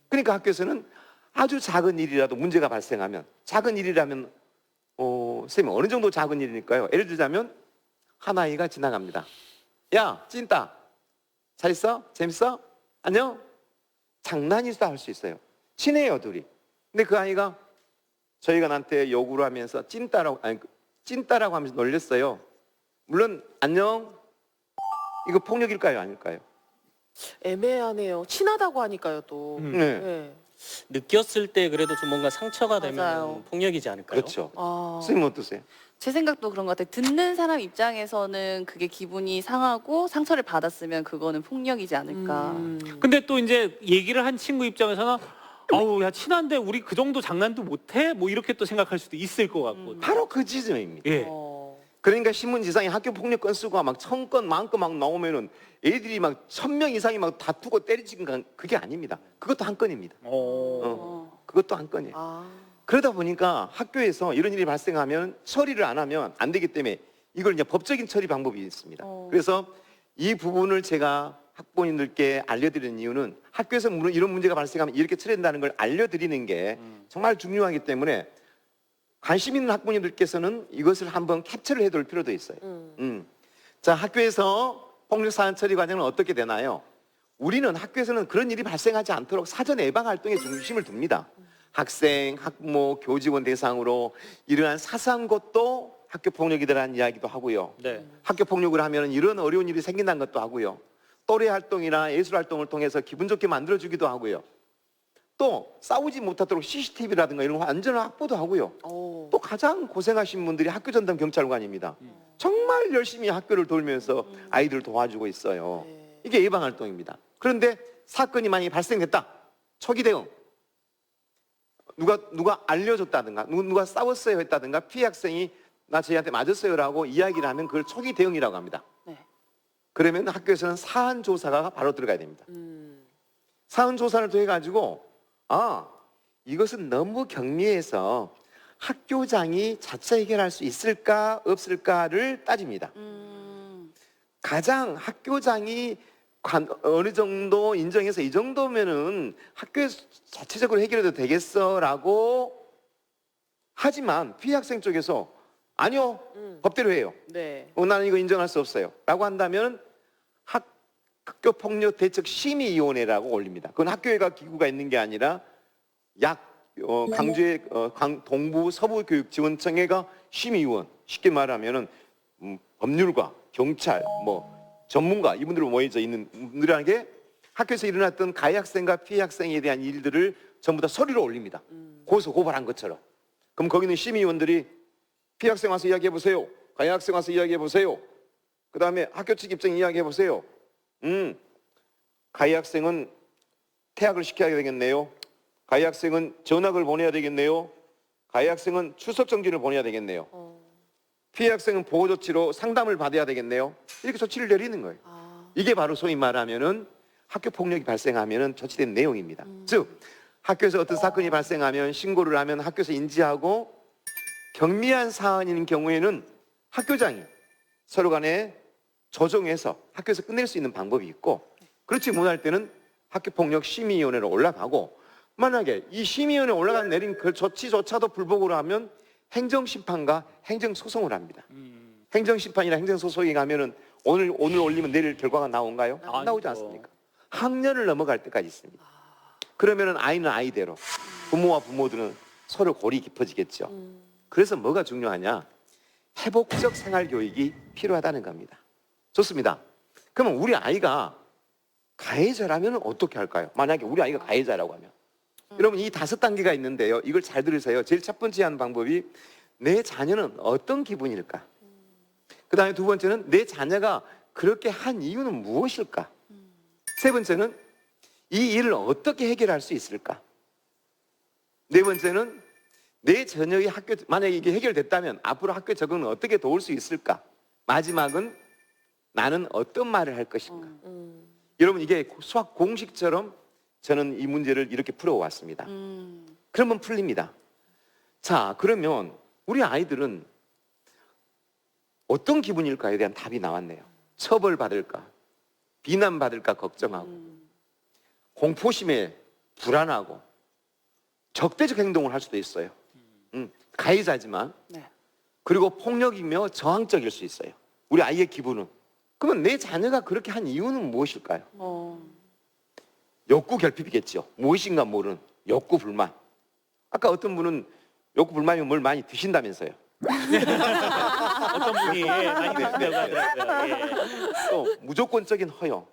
그러니까 학교에서는 아주 작은 일이라도 문제가 발생하면 작은 일이라면 선생님 어느 정도 작은 일일까요? 예를 들자면 한 아이가 지나갑니다. 야 찐따 잘 있어? 재밌어? 안녕? 장난이다 할 수 있어요. 친해요 둘이. 근데 그 아이가 저희가 나한테 욕을 하면서 찐따라고 하면서 놀렸어요. 물론 안녕 이거 폭력일까요? 아닐까요? 애매하네요. 친하다고 하니까요 또. 네. 네. 느꼈을 때 그래도 좀 뭔가 상처가 되면 맞아요. 폭력이지 않을까요? 그렇죠. 아. 선생님 어떠세요? 제 생각도 그런 것 같아요. 듣는 사람 입장에서는 그게 기분이 상하고 상처를 받았으면 그거는 폭력이지 않을까. 근데 또 이제 얘기를 한 친구 입장에서는 아우 야 친한데 우리 그 정도 장난도 못해? 뭐 이렇게 또 생각할 수도 있을 것 같고. 바로 그 지점입니다. 예. 그러니까 신문지상에 학교 폭력 건수가 막 1000건, 10,000건 막 나오면은 애들이 막 1000명 이상이 막 다투고 때리지는 건 그게 아닙니다. 그것도 한 건입니다. 그것도 한 건이에요. 아. 그러다 보니까 학교에서 이런 일이 발생하면 처리를 안 하면 안 되기 때문에 이걸 이제 법적인 처리 방법이 있습니다. 그래서 이 부분을 제가 학부모님들께 알려드리는 이유는 학교에서 이런 문제가 발생하면 이렇게 처리한다는 걸 알려드리는 게 정말 중요하기 때문에 관심 있는 학부모님들께서는 이것을 한번 캡처를 해둘 필요도 있어요. 자, 학교에서 폭력 사안 처리 과정은 어떻게 되나요? 우리는 학교에서는 그런 일이 발생하지 않도록 사전 예방 활동에 중심을 둡니다. 학생, 학부모, 교직원 대상으로 이러한 사소한 것도 학교 폭력이라는 이야기도 하고요. 네. 학교 폭력을 하면 이런 어려운 일이 생긴다는 것도 하고요. 또래 활동이나 예술 활동을 통해서 기분 좋게 만들어주기도 하고요. 또 싸우지 못하도록 CCTV라든가 이런 안전 확보도 하고요. 또 가장 고생하신 분들이 학교 전담 경찰관입니다. 정말 열심히 학교를 돌면서 아이들을 도와주고 있어요. 이게 예방 활동입니다. 그런데 사건이 만약에 발생됐다. 초기 대응. 누가 알려줬다든가 누가 싸웠어요 했다든가 피해 학생이 나 저희한테 맞았어요라고 이야기를 하면 그걸 초기 대응이라고 합니다. 네. 그러면 학교에서는 사안 조사가 바로 들어가야 됩니다. 사안 조사를 통해 가지고 이것은 너무 경미해서 학교장이 자체 해결할 수 있을까 없을까를 따집니다. 가장 학교장이 어느 정도 인정해서 이 정도면은 학교에서 자체적으로 해결해도 되겠어라고 하지만 피해 학생 쪽에서 아니요 법대로 해요. 네. 나는 이거 인정할 수 없어요 라고 한다면 학교폭력대책심의위원회라고 올립니다. 그건 학교에가 기구가 있는 게 아니라 강주의 동부 서부교육지원청회가 심의위원, 쉽게 말하면은 법률가, 경찰, 전문가 이분들 모여져 있는 분들에게 학교에서 일어났던 가해 학생과 피해 학생에 대한 일들을 전부 다 서류로 올립니다. 고발한 것처럼. 그럼 거기는 심의위원들이 피해 학생 와서 이야기해 보세요. 가해 학생 와서 이야기해 보세요. 그 다음에 학교 측 입장 이야기해 보세요. 가해 학생은 퇴학을 시켜야 되겠네요. 가해 학생은 전학을 보내야 되겠네요. 가해 학생은 출석 정지를 보내야 되겠네요. 피해 학생은 보호 조치로 상담을 받아야 되겠네요. 이렇게 조치를 내리는 거예요. 이게 바로 소위 말하면은 학교 폭력이 발생하면은 조치된 내용입니다. 즉 학교에서 어떤 사건이 발생하면 신고를 하면 학교에서 인지하고 경미한 사안인 경우에는 학교장이 서로 간에 조정해서 학교에서 끝낼 수 있는 방법이 있고 그렇지 못할 때는 학교폭력심의위원회로 올라가고 만약에 이 심의위원회에 올라가 내린 그 조치조차도 불복으로 하면 행정심판과 행정소송을 합니다. 행정심판이나 행정소송에 가면은 오늘 올리면 내일 결과가 나온가요? 안 나오지 않습니까? 학년을 넘어갈 때까지 있습니다. 그러면은 아이는 아이대로 부모와 부모들은 서로 골이 깊어지겠죠. 그래서 뭐가 중요하냐? 회복적 생활교육이 필요하다는 겁니다. 좋습니다. 그러면 우리 아이가 가해자라면 어떻게 할까요? 만약에 우리 아이가 가해자라고 하면 여러분 이 5단계가 있는데요. 이걸 잘 들으세요. 제일 첫 번째 하는 방법이 내 자녀는 어떤 기분일까? 그 다음에 두 번째는 내 자녀가 그렇게 한 이유는 무엇일까? 세 번째는 이 일을 어떻게 해결할 수 있을까? 네 번째는 내 자녀의 학교, 만약에 이게 해결됐다면 앞으로 학교 적응을 어떻게 도울 수 있을까? 마지막은 나는 어떤 말을 할 것인가? 여러분 이게 수학 공식처럼 저는 이 문제를 이렇게 풀어왔습니다. 그러면 풀립니다. 자, 그러면 우리 아이들은 어떤 기분일까에 대한 답이 나왔네요. 처벌받을까? 비난받을까 걱정하고 공포심에 불안하고 적대적 행동을 할 수도 있어요. 가해자지만 네. 그리고 폭력이며 저항적일 수 있어요. 우리 아이의 기분은. 그러면 내 자녀가 그렇게 한 이유는 무엇일까요? 욕구 결핍이겠죠. 무엇인가 모르는 욕구 불만. 아까 어떤 분은 욕구 불만이면 뭘 많이 드신다면서요. 어떤 분이 많이 드신다고 하더라고요. 예. 또 무조건적인 허용.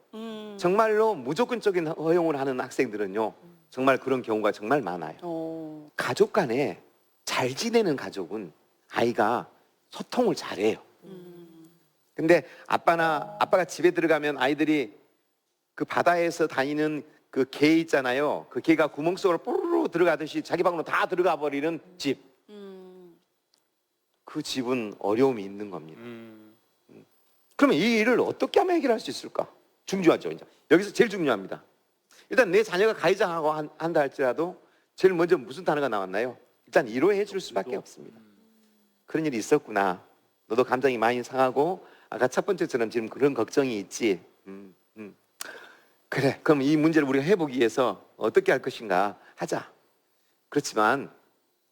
정말로 무조건적인 허용을 하는 학생들은요. 정말 그런 경우가 정말 많아요. 가족 간에 잘 지내는 가족은 아이가 소통을 잘해요. 근데 아빠가 집에 들어가면 아이들이 그 바다에서 다니는 그 개 있잖아요. 그 개가 구멍 속으로 뽀로로 들어가듯이 자기 방으로 다 들어가 버리는 집. 그 집은 어려움이 있는 겁니다. 그러면 이 일을 어떻게 하면 해결할 수 있을까? 중요하죠. 이제 여기서 제일 중요합니다. 일단 내 자녀가 가해자하고 한다 할지라도 제일 먼저 무슨 단어가 나왔나요? 일단 이해해 줄 수밖에 없습니다. 그런 일이 있었구나. 너도 감정이 많이 상하고 아까 첫 번째처럼 지금 그런 걱정이 있지. 그래. 그럼 이 문제를 우리가 해보기 위해서 어떻게 할 것인가 하자. 그렇지만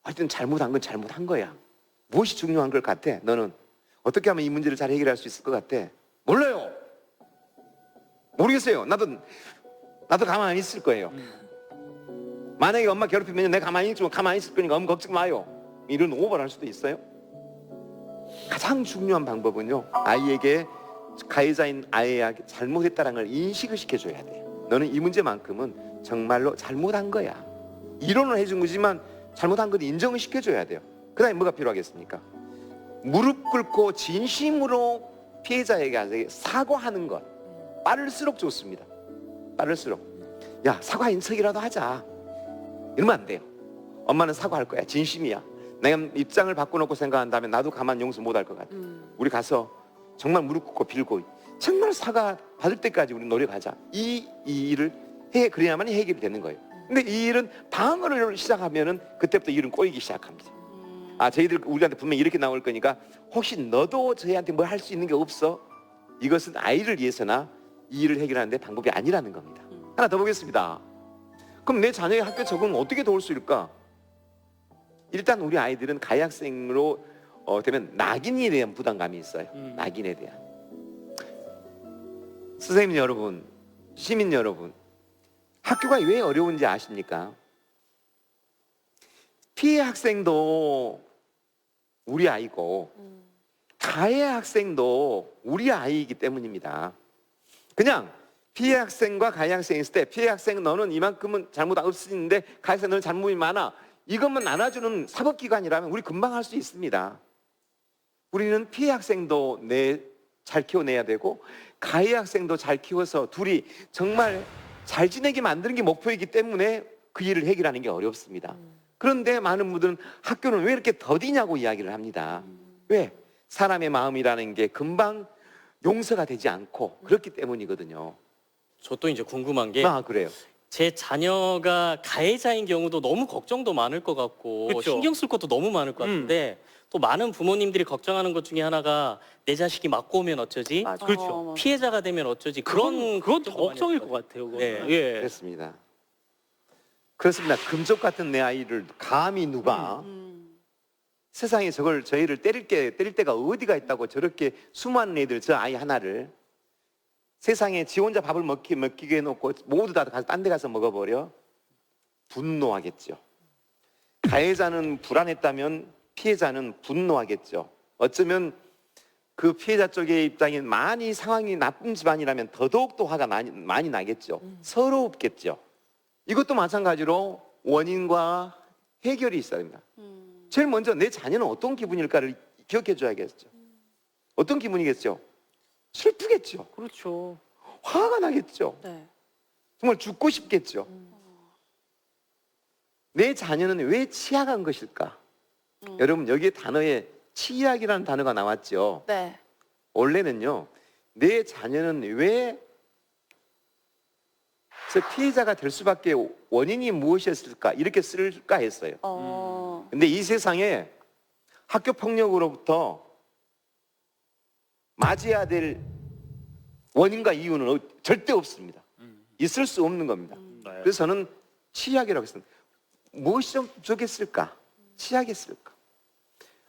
하여튼 잘못한 건 잘못한 거야. 무엇이 중요한 걸 같아? 너는 어떻게 하면 이 문제를 잘 해결할 수 있을 것 같아? 몰라요. 모르겠어요. 나도 가만히 있을 거예요. 만약에 엄마 괴롭히면 내가 가만히 있을 거니까 엄마 걱정 마요. 이런 오버를 할 수도 있어요. 가장 중요한 방법은요, 아이에게 가해자인 아이에게 잘못했다는 걸 인식을 시켜줘야 돼요. 너는 이 문제만큼은 정말로 잘못한 거야. 이론을 해준 거지만 잘못한 건 인정을 시켜줘야 돼요. 그 다음에 뭐가 필요하겠습니까? 무릎 꿇고 진심으로 피해자에게 사과하는 것. 빠를수록 좋습니다. 빠를수록. 야, 사과 인척이라도 하자. 이러면 안 돼요. 엄마는 사과할 거야. 진심이야. 내가 입장을 바꿔놓고 생각한다면 나도 가만 용서 못할 것 같아. 우리 가서 정말 무릎 꿇고 빌고 정말 사과 받을 때까지 우리 노력하자. 이 일을 그래야만 해결이 되는 거예요. 근데 이 일은 방어를 시작하면은 그때부터 일은 꼬이기 시작합니다. 저희들 우리한테 분명히 이렇게 나올 거니까 혹시 너도 저희한테 뭐 할 수 있는 게 없어? 이것은 아이를 위해서나 이 일을 해결하는데 방법이 아니라는 겁니다. 하나 더 보겠습니다. 그럼 내 자녀의 학교 적응은 어떻게 도울 수 있을까? 일단 우리 아이들은 가해 학생으로 되면 낙인에 대한 부담감이 있어요. 낙인에 대한. 선생님 여러분, 시민 여러분, 학교가 왜 어려운지 아십니까? 피해 학생도 우리 아이고 가해 학생도 우리 아이이기 때문입니다. 그냥 피해 학생과 가해 학생이 있을 때 피해 학생은 너는 이만큼은 잘못 없으는데 가해 학생 너는 잘못이 많아. 이것만 안아주는 사법기관이라면 우리 금방 할 수 있습니다. 우리는 피해 학생도 잘 키워내야 되고 가해 학생도 잘 키워서 둘이 정말 잘 지내게 만드는 게 목표이기 때문에 그 일을 해결하는 게 어렵습니다. 그런데 많은 분들은 학교는 왜 이렇게 더디냐고 이야기를 합니다. 왜? 사람의 마음이라는 게 금방 용서가 되지 않고 그렇기 때문이거든요. 저 또 이제 궁금한 게 그래요. 제 자녀가 가해자인 경우도 너무 걱정도 많을 것 같고 그쵸. 신경 쓸 것도 너무 많을 것 같은데 또 많은 부모님들이 걱정하는 것 중에 하나가 내 자식이 맞고 오면 어쩌지? 맞아. 그렇죠. 피해자가 되면 어쩌지? 그건 더 걱정도 많이 걱정일 것 했거든요. 같아요. 그거는. 네. 예. 그렇습니다. 그렇습니다. 금쪽 같은 내 아이를 감히 누가 세상에 저희를 때릴 때가 어디가 있다고 저렇게 수많은 애들 저 아이 하나를 세상에 지 혼자 밥을 먹기게 해놓고 모두 다 가서 딴 데 가서 먹어버려? 분노하겠죠. 가해자는 불안했다면 피해자는 분노하겠죠. 어쩌면 그 피해자 쪽의 입장에 많이 상황이 나쁜 집안이라면 더더욱 또 화가 많이 나겠죠. 서럽겠죠. 이것도 마찬가지로 원인과 해결이 있어야 됩니다. 제일 먼저 내 자녀는 어떤 기분일까를 기억해 줘야겠죠. 어떤 기분이겠죠? 슬프겠죠. 그렇죠. 화가 나겠죠. 네. 정말 죽고 싶겠죠. 내 자녀는 왜 취약한 것일까? 여러분 여기 단어에 취약이라는 단어가 나왔죠. 네. 원래는요, 내 자녀는 왜 저 피해자가 될 수밖에 원인이 무엇이었을까 이렇게 쓸까 했어요. 근데 이 세상에 학교 폭력으로부터 맞이해야 될 원인과 이유는 절대 없습니다. 있을 수 없는 겁니다. 네. 그래서 저는 취약이라고 했습니다. 무엇이 좀 부족했을까? 취약했을까?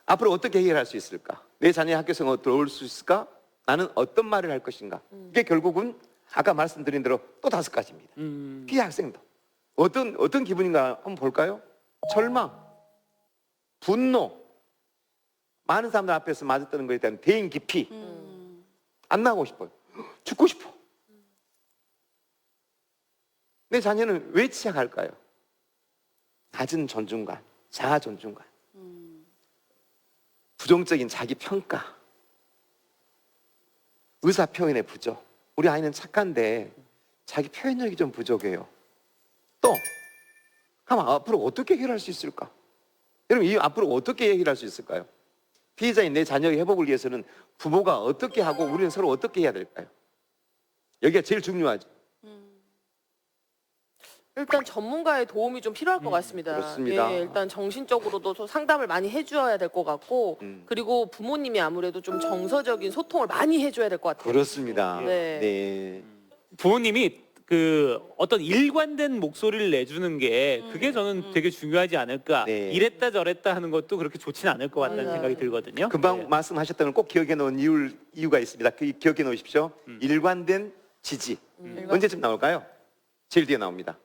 앞으로 어떻게 해결할 수 있을까? 내 자녀의 학교생활 들어올 수 있을까? 나는 어떤 말을 할 것인가? 이게 결국은 아까 말씀드린 대로 또 5가지입니다. 피해 학생도 어떤 기분인가 한번 볼까요? 절망, 분노, 많은 사람들 앞에서 맞았다는 것에 대한 대인 기피, 안 나가고 싶어요. 죽고 싶어. 내 자녀는 왜 취약할까요? 낮은 존중감, 자아 존중감, 부정적인 자기 평가, 의사 표현의 부족. 우리 아이는 착한데 자기 표현력이 좀 부족해요. 또 그럼 앞으로 어떻게 해결할 수 있을까? 여러분 이 앞으로 어떻게 해결할 수 있을까요? 피해자인 내 자녀의 회복을 위해서는 부모가 어떻게 하고 우리는 서로 어떻게 해야 될까요? 여기가 제일 중요하죠. 일단 전문가의 도움이 좀 필요할 것 같습니다. 그렇습니다. 예, 일단 정신적으로도 좀 상담을 많이 해줘야 될 것 같고, 그리고 부모님이 아무래도 좀 정서적인 소통을 많이 해줘야 될 것 같아요. 그렇습니다. 네. 네. 부모님이 그 어떤 일관된 목소리를 내주는 게 그게 저는 되게 중요하지 않을까. 네. 이랬다 저랬다 하는 것도 그렇게 좋지는 않을 것 같다는 맞아요. 생각이 들거든요. 금방 네. 말씀하셨던 걸 꼭 기억해 놓은 이유가 있습니다. 그 기억해 놓으십시오. 일관된 지지. 언제쯤 나올까요? 제일 뒤에 나옵니다.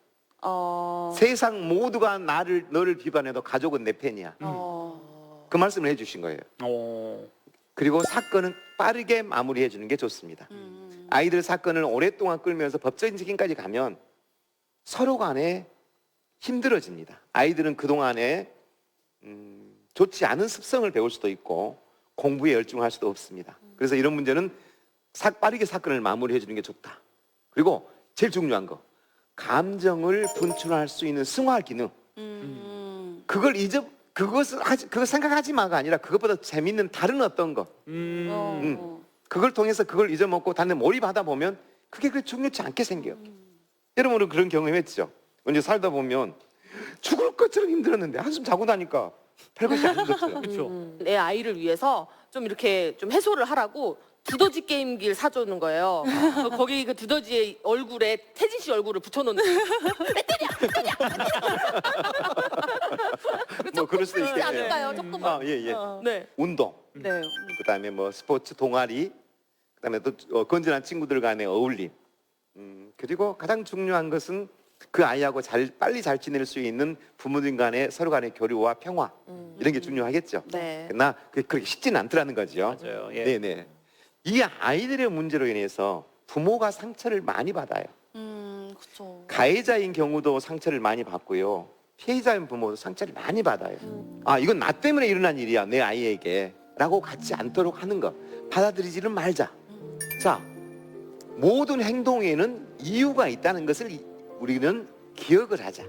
세상 모두가 너를 비판해도 가족은 내 편이야. 그 말씀을 해주신 거예요. 그리고 사건은 빠르게 마무리해 주는 게 좋습니다. 아이들 사건을 오랫동안 끌면서 법적인 책임까지 가면 서로 간에 힘들어집니다. 아이들은 그동안에 좋지 않은 습성을 배울 수도 있고 공부에 열중할 수도 없습니다. 그래서 이런 문제는 빠르게 사건을 마무리해 주는 게 좋다. 그리고 제일 중요한 거, 감정을 분출할 수 있는 승화 기능. 그걸 생각하지 마가 아니라 그것보다 재밌는 다른 어떤 거. 그걸 통해서 그걸 잊어먹고 단내 몰입하다 보면 그게 그렇게 중요치 않게 생겨요. 여러분은 그런 경험했죠? 언제 살다 보면 죽을 것처럼 힘들었는데 한숨 자고 나니까 별것이 안 힘들었어요. 그렇죠. 내 아이를 위해서 좀 이렇게 좀 해소를 하라고 두더지 게임기를 사주는 거예요. 거기 그 두더지의 얼굴에 태진 씨 얼굴을 붙여놓는. 뭐 그럴 수도 있지 있겠네요. 않을까요? 조금만. 아, 예, 예. 네. 운동, 네. 그다음에 뭐 스포츠 동아리, 그다음에 또 건전한 친구들 간의 어울림. 그리고 가장 중요한 것은 그 아이하고 빨리 잘 지낼 수 있는 부모님 간의 서로 간의 교류와 평화. 이런 게 중요하겠죠. 네. 그러나 그렇게 쉽지는 않더라는 거죠. 맞아요. 예. 네네. 이 아이들의 문제로 인해서 부모가 상처를 많이 받아요. 그렇죠. 가해자인 경우도 상처를 많이 받고요. 피해자인 부모도 상처를 많이 받아요. 아, 이건 나 때문에 일어난 일이야, 내 아이에게. 라고 갖지 않도록 하는 것. 받아들이지는 말자. 자, 모든 행동에는 이유가 있다는 것을 우리는 기억을 하자.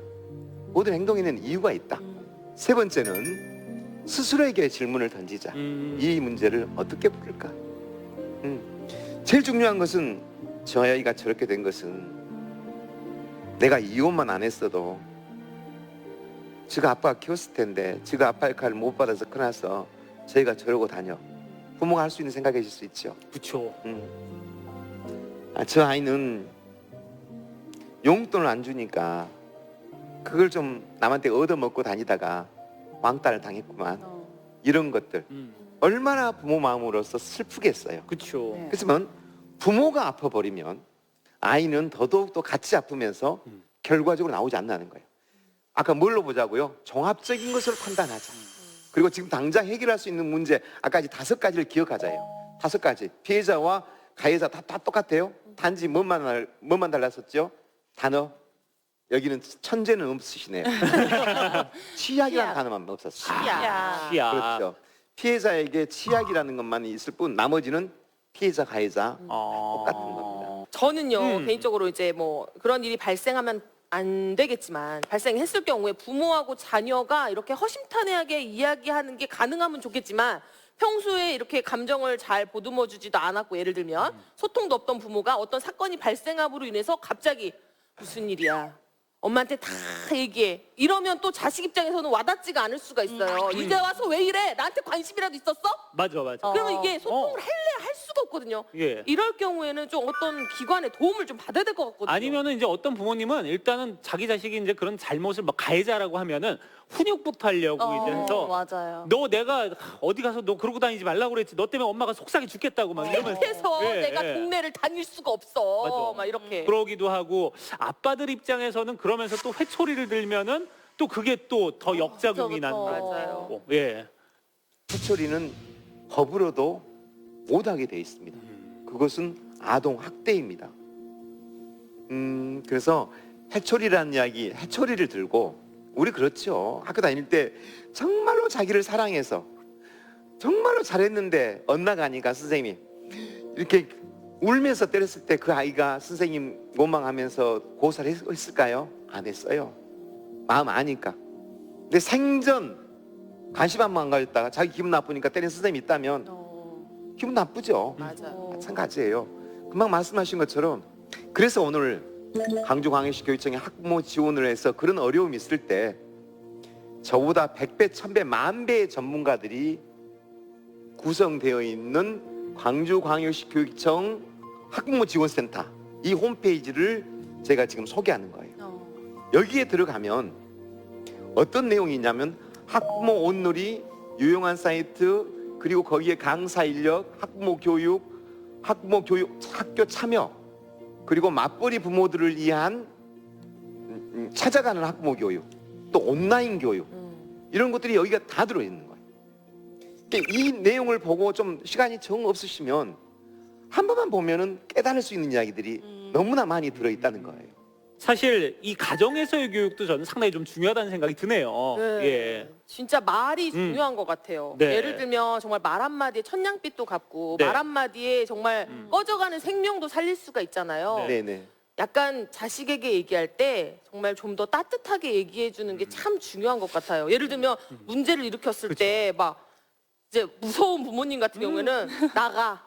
모든 행동에는 이유가 있다. 세 번째는 스스로에게 질문을 던지자. 이 문제를 어떻게 풀까? 제일 중요한 것은 저 아이가 저렇게 된 것은 내가 이혼만 안 했어도 지가 아빠가 키웠을 텐데 지가 아빠 역할을 못 받아서 크나서 저희가 저러고 다녀. 부모가 할 수 있는 생각이실 수 있죠. 그렇죠. 저 아이는 용돈을 안 주니까 그걸 좀 남한테 얻어먹고 다니다가 왕따를 당했구만. 이런 것들 얼마나 부모 마음으로서 슬프겠어요. 그렇죠. 네. 그렇지만 부모가 아파버리면 아이는 더더욱 또 같이 아프면서 결과적으로 나오지 않는다는 거예요. 아까 뭘로 보자고요? 종합적인 것으로 판단하자. 그리고 지금 당장 해결할 수 있는 문제, 아까 5가지를 기억하자요. 5가지. 피해자와 가해자 다 똑같아요. 단지 뭐만 달랐었죠? 단어, 여기는 천재는 없으시네요. 치약이라는 단어만 없었어요. 야. 야. 그렇죠. 피해자에게 치약이라는 것만 있을 뿐 나머지는 피해자 가해자 똑같은 겁니다. 저는요 개인적으로 이제 뭐 그런 일이 발생하면 안 되겠지만 발생했을 경우에 부모하고 자녀가 이렇게 허심탄회하게 이야기하는 게 가능하면 좋겠지만 평소에 이렇게 감정을 잘 보듬어 주지도 않았고 예를 들면 소통도 없던 부모가 어떤 사건이 발생함으로 인해서 갑자기 무슨 일이야 엄마한테 다 얘기해 이러면 또 자식 입장에서는 와닿지가 않을 수가 있어요. 이제 와서 왜 이래 나한테 관심이라도 있었어? 맞아. 그러면 이게 소통을 할래 할 수가 없거든요. 예. 이럴 경우에는 좀 어떤 기관의 도움을 좀 받아야 될 것 같거든요. 아니면은 이제 어떤 부모님은 일단은 자기 자식이 이제 그런 잘못을 막 가해자라고 하면은 훈육부터 하려고 이제 해서 맞아요. 너 내가 어디 가서 너 그러고 다니지 말라고 그랬지. 너 때문에 엄마가 속상해 죽겠다고 막 이러면서 해서 예, 내가 예. 동네를 다닐 수가 없어. 맞아. 막 이렇게. 그러기도 하고 아빠들 입장에서는 그러면서 또 회초리를 들면은 또 그게 또 더 역작용이 나는 그쵸. 거고. 맞아요. 예. 해초리는 법으로도 못하게 돼 있습니다. 그것은 아동 학대입니다. 그래서 해초리라는 이야기, 해초리를 들고 우리 그렇죠. 학교 다닐 때 정말로 자기를 사랑해서 정말로 잘했는데 엇나가니까 선생님이 이렇게 울면서 때렸을 때 그 아이가 선생님 원망하면서 고사를 했을까요? 안 했어요. 마음 아니까. 근데 생전 관심 한 번 안 가졌다가 자기 기분 나쁘니까 때린 선생님이 있다면 기분 나쁘죠. 맞아요. 마찬가지예요. 금방 말씀하신 것처럼 그래서 오늘 광주광역시 교육청에 학부모 지원을 해서 그런 어려움이 있을 때 저보다 100배, 1000배, 10,000배의 전문가들이 구성되어 있는 광주광역시 교육청 학부모 지원센터 이 홈페이지를 제가 지금 소개하는 거예요. 여기에 들어가면 어떤 내용이 있냐면 학부모 온누리 유용한 사이트 그리고 거기에 강사 인력, 학부모 교육, 학교 참여 그리고 맞벌이 부모들을 위한 찾아가는 학부모 교육 또 온라인 교육 이런 것들이 여기가 다 들어있는 거예요. 그러니까 이 내용을 보고 좀 시간이 정 없으시면 한 번만 보면은 깨달을 수 있는 이야기들이 너무나 많이 들어있다는 거예요. 사실 이 가정에서의 교육도 저는 상당히 좀 중요하다는 생각이 드네요. 네. 예. 진짜 말이 중요한 것 같아요. 네. 예를 들면 정말 말 한마디에 천냥빚도 갚고 네. 말 한마디에 정말 꺼져가는 생명도 살릴 수가 있잖아요. 네네. 약간 자식에게 얘기할 때 정말 좀 더 따뜻하게 얘기해 주는 게 참 중요한 것 같아요. 예를 들면 문제를 일으켰을 때 막 이제 무서운 부모님 같은 경우에는 나가.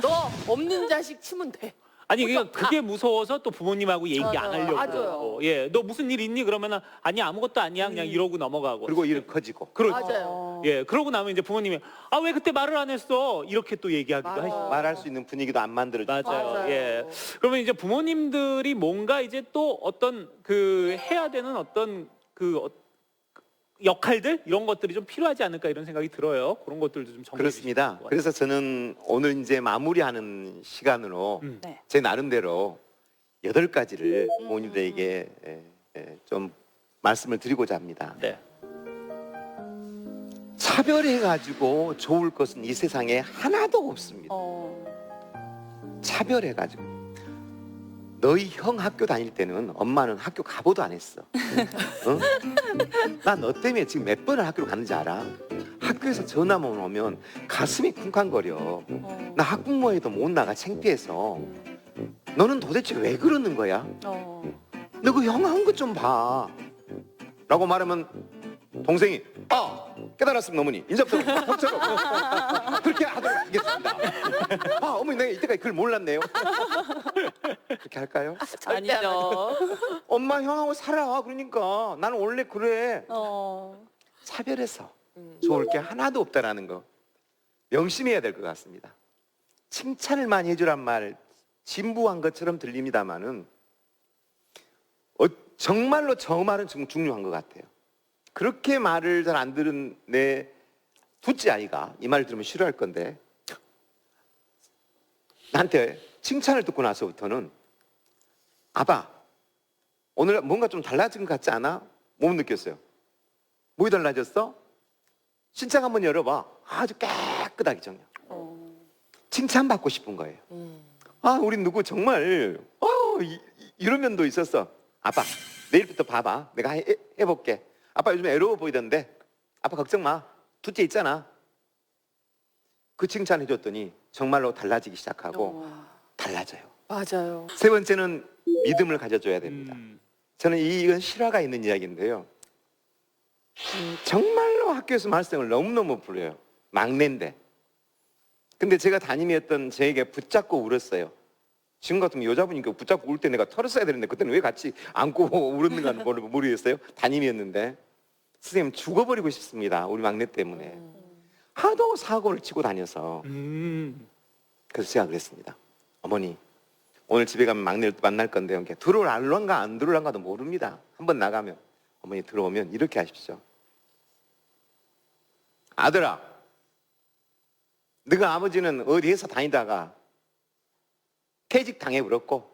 너 없는 자식 치면 돼. 아니 그죠? 그게 무서워서 또 부모님하고 얘기 안 맞아요. 하려고. 맞아요. 하고. 예. 너 무슨 일 있니? 그러면은 아니 아무것도 아니야. 그냥 이러고 넘어가고. 그리고 일 커지고. 그렇죠. 맞아요. 예. 그러고 나면 이제 부모님이 아 왜 그때 말을 안 했어? 이렇게 또 얘기하기도 맞아요. 하시고. 말할 수 있는 분위기도 안 만들어지고. 맞아요. 맞아요. 예. 그러면 이제 부모님들이 뭔가 이제 또 어떤 그 해야 되는 어떤 역할들 이런 것들이 좀 필요하지 않을까 이런 생각이 들어요. 그런 것들도 좀 정리해 그렇습니다. 주시면 좋을 것 같아요. 그래서 저는 오늘 이제 마무리하는 시간으로 네. 제 나름대로 8가지를 부모님들에게 좀 말씀을 드리고자 합니다. 네. 차별해가지고 좋을 것은 이 세상에 하나도 없습니다. 차별해가지고. 너희 형 학교 다닐 때는 엄마는 학교 가보도 안 했어. 어? 나 너 때문에 지금 몇 번을 학교를 갔는지 알아? 학교에서 전화만 오면 가슴이 쿵쾅거려. 나 학부모회도 못 나가 창피해서. 너는 도대체 왜 그러는 거야? 너 그 형 한 것 좀 봐. 라고 말하면 동생이 깨달았습니다 어머니 인정적으로 형처럼 그렇게 하도록 하겠습니다. 어머니 내가 이때까지 그걸 몰랐네요. 그렇게 할까요? 아니죠. 엄마 형하고 살아. 그러니까 나는 원래 그래. 차별해서 좋을 게 하나도 없다라는 거 명심해야 될 것 같습니다. 칭찬을 많이 해주란 말 진부한 것처럼 들립니다마는 정말로 저 말은 좀 중요한 것 같아요. 그렇게 말을 잘 안 들은 내 둘째 아이가 이 말을 들으면 싫어할 건데 나한테 칭찬을 듣고 나서부터는 아빠 오늘 뭔가 좀 달라진 것 같지 않아? 못 느꼈어요. 뭐가 달라졌어? 신청 한번 열어봐. 아주 깨끗하게 정녕. 칭찬받고 싶은 거예요. 우리 누구 정말 이런 면도 있었어. 아빠 내일부터 봐봐. 내가 해볼게. 아빠 요즘 애로워 보이던데. 아빠 걱정 마. 둘째 있잖아. 그 칭찬해줬더니 정말로 달라지기 시작하고 달라져요. 맞아요. 세 번째는 믿음을 가져줘야 됩니다. 음. 저는 이건 실화가 있는 이야기인데요. 정말로 학교에서 말썽을 너무너무 부려요. 막내인데. 근데 제가 담임이었던 저에게 붙잡고 울었어요. 지금 같으면 여자분이니까 붙잡고 울 때 내가 털었어야 되는데 그때는 왜 같이 안고 울었는가 모르겠어요. 담임이었는데 선생님 죽어버리고 싶습니다. 우리 막내 때문에. 하도 사고를 치고 다녀서. 그래서 제가 그랬습니다. 어머니 오늘 집에 가면 막내를 또 만날 건데요. 들어올란가 안 들어올란가도 모릅니다. 한번 나가면 어머니 들어오면 이렇게 하십시오. 아들아, 너가 아버지는 어디에서 다니다가 퇴직 당해버렸고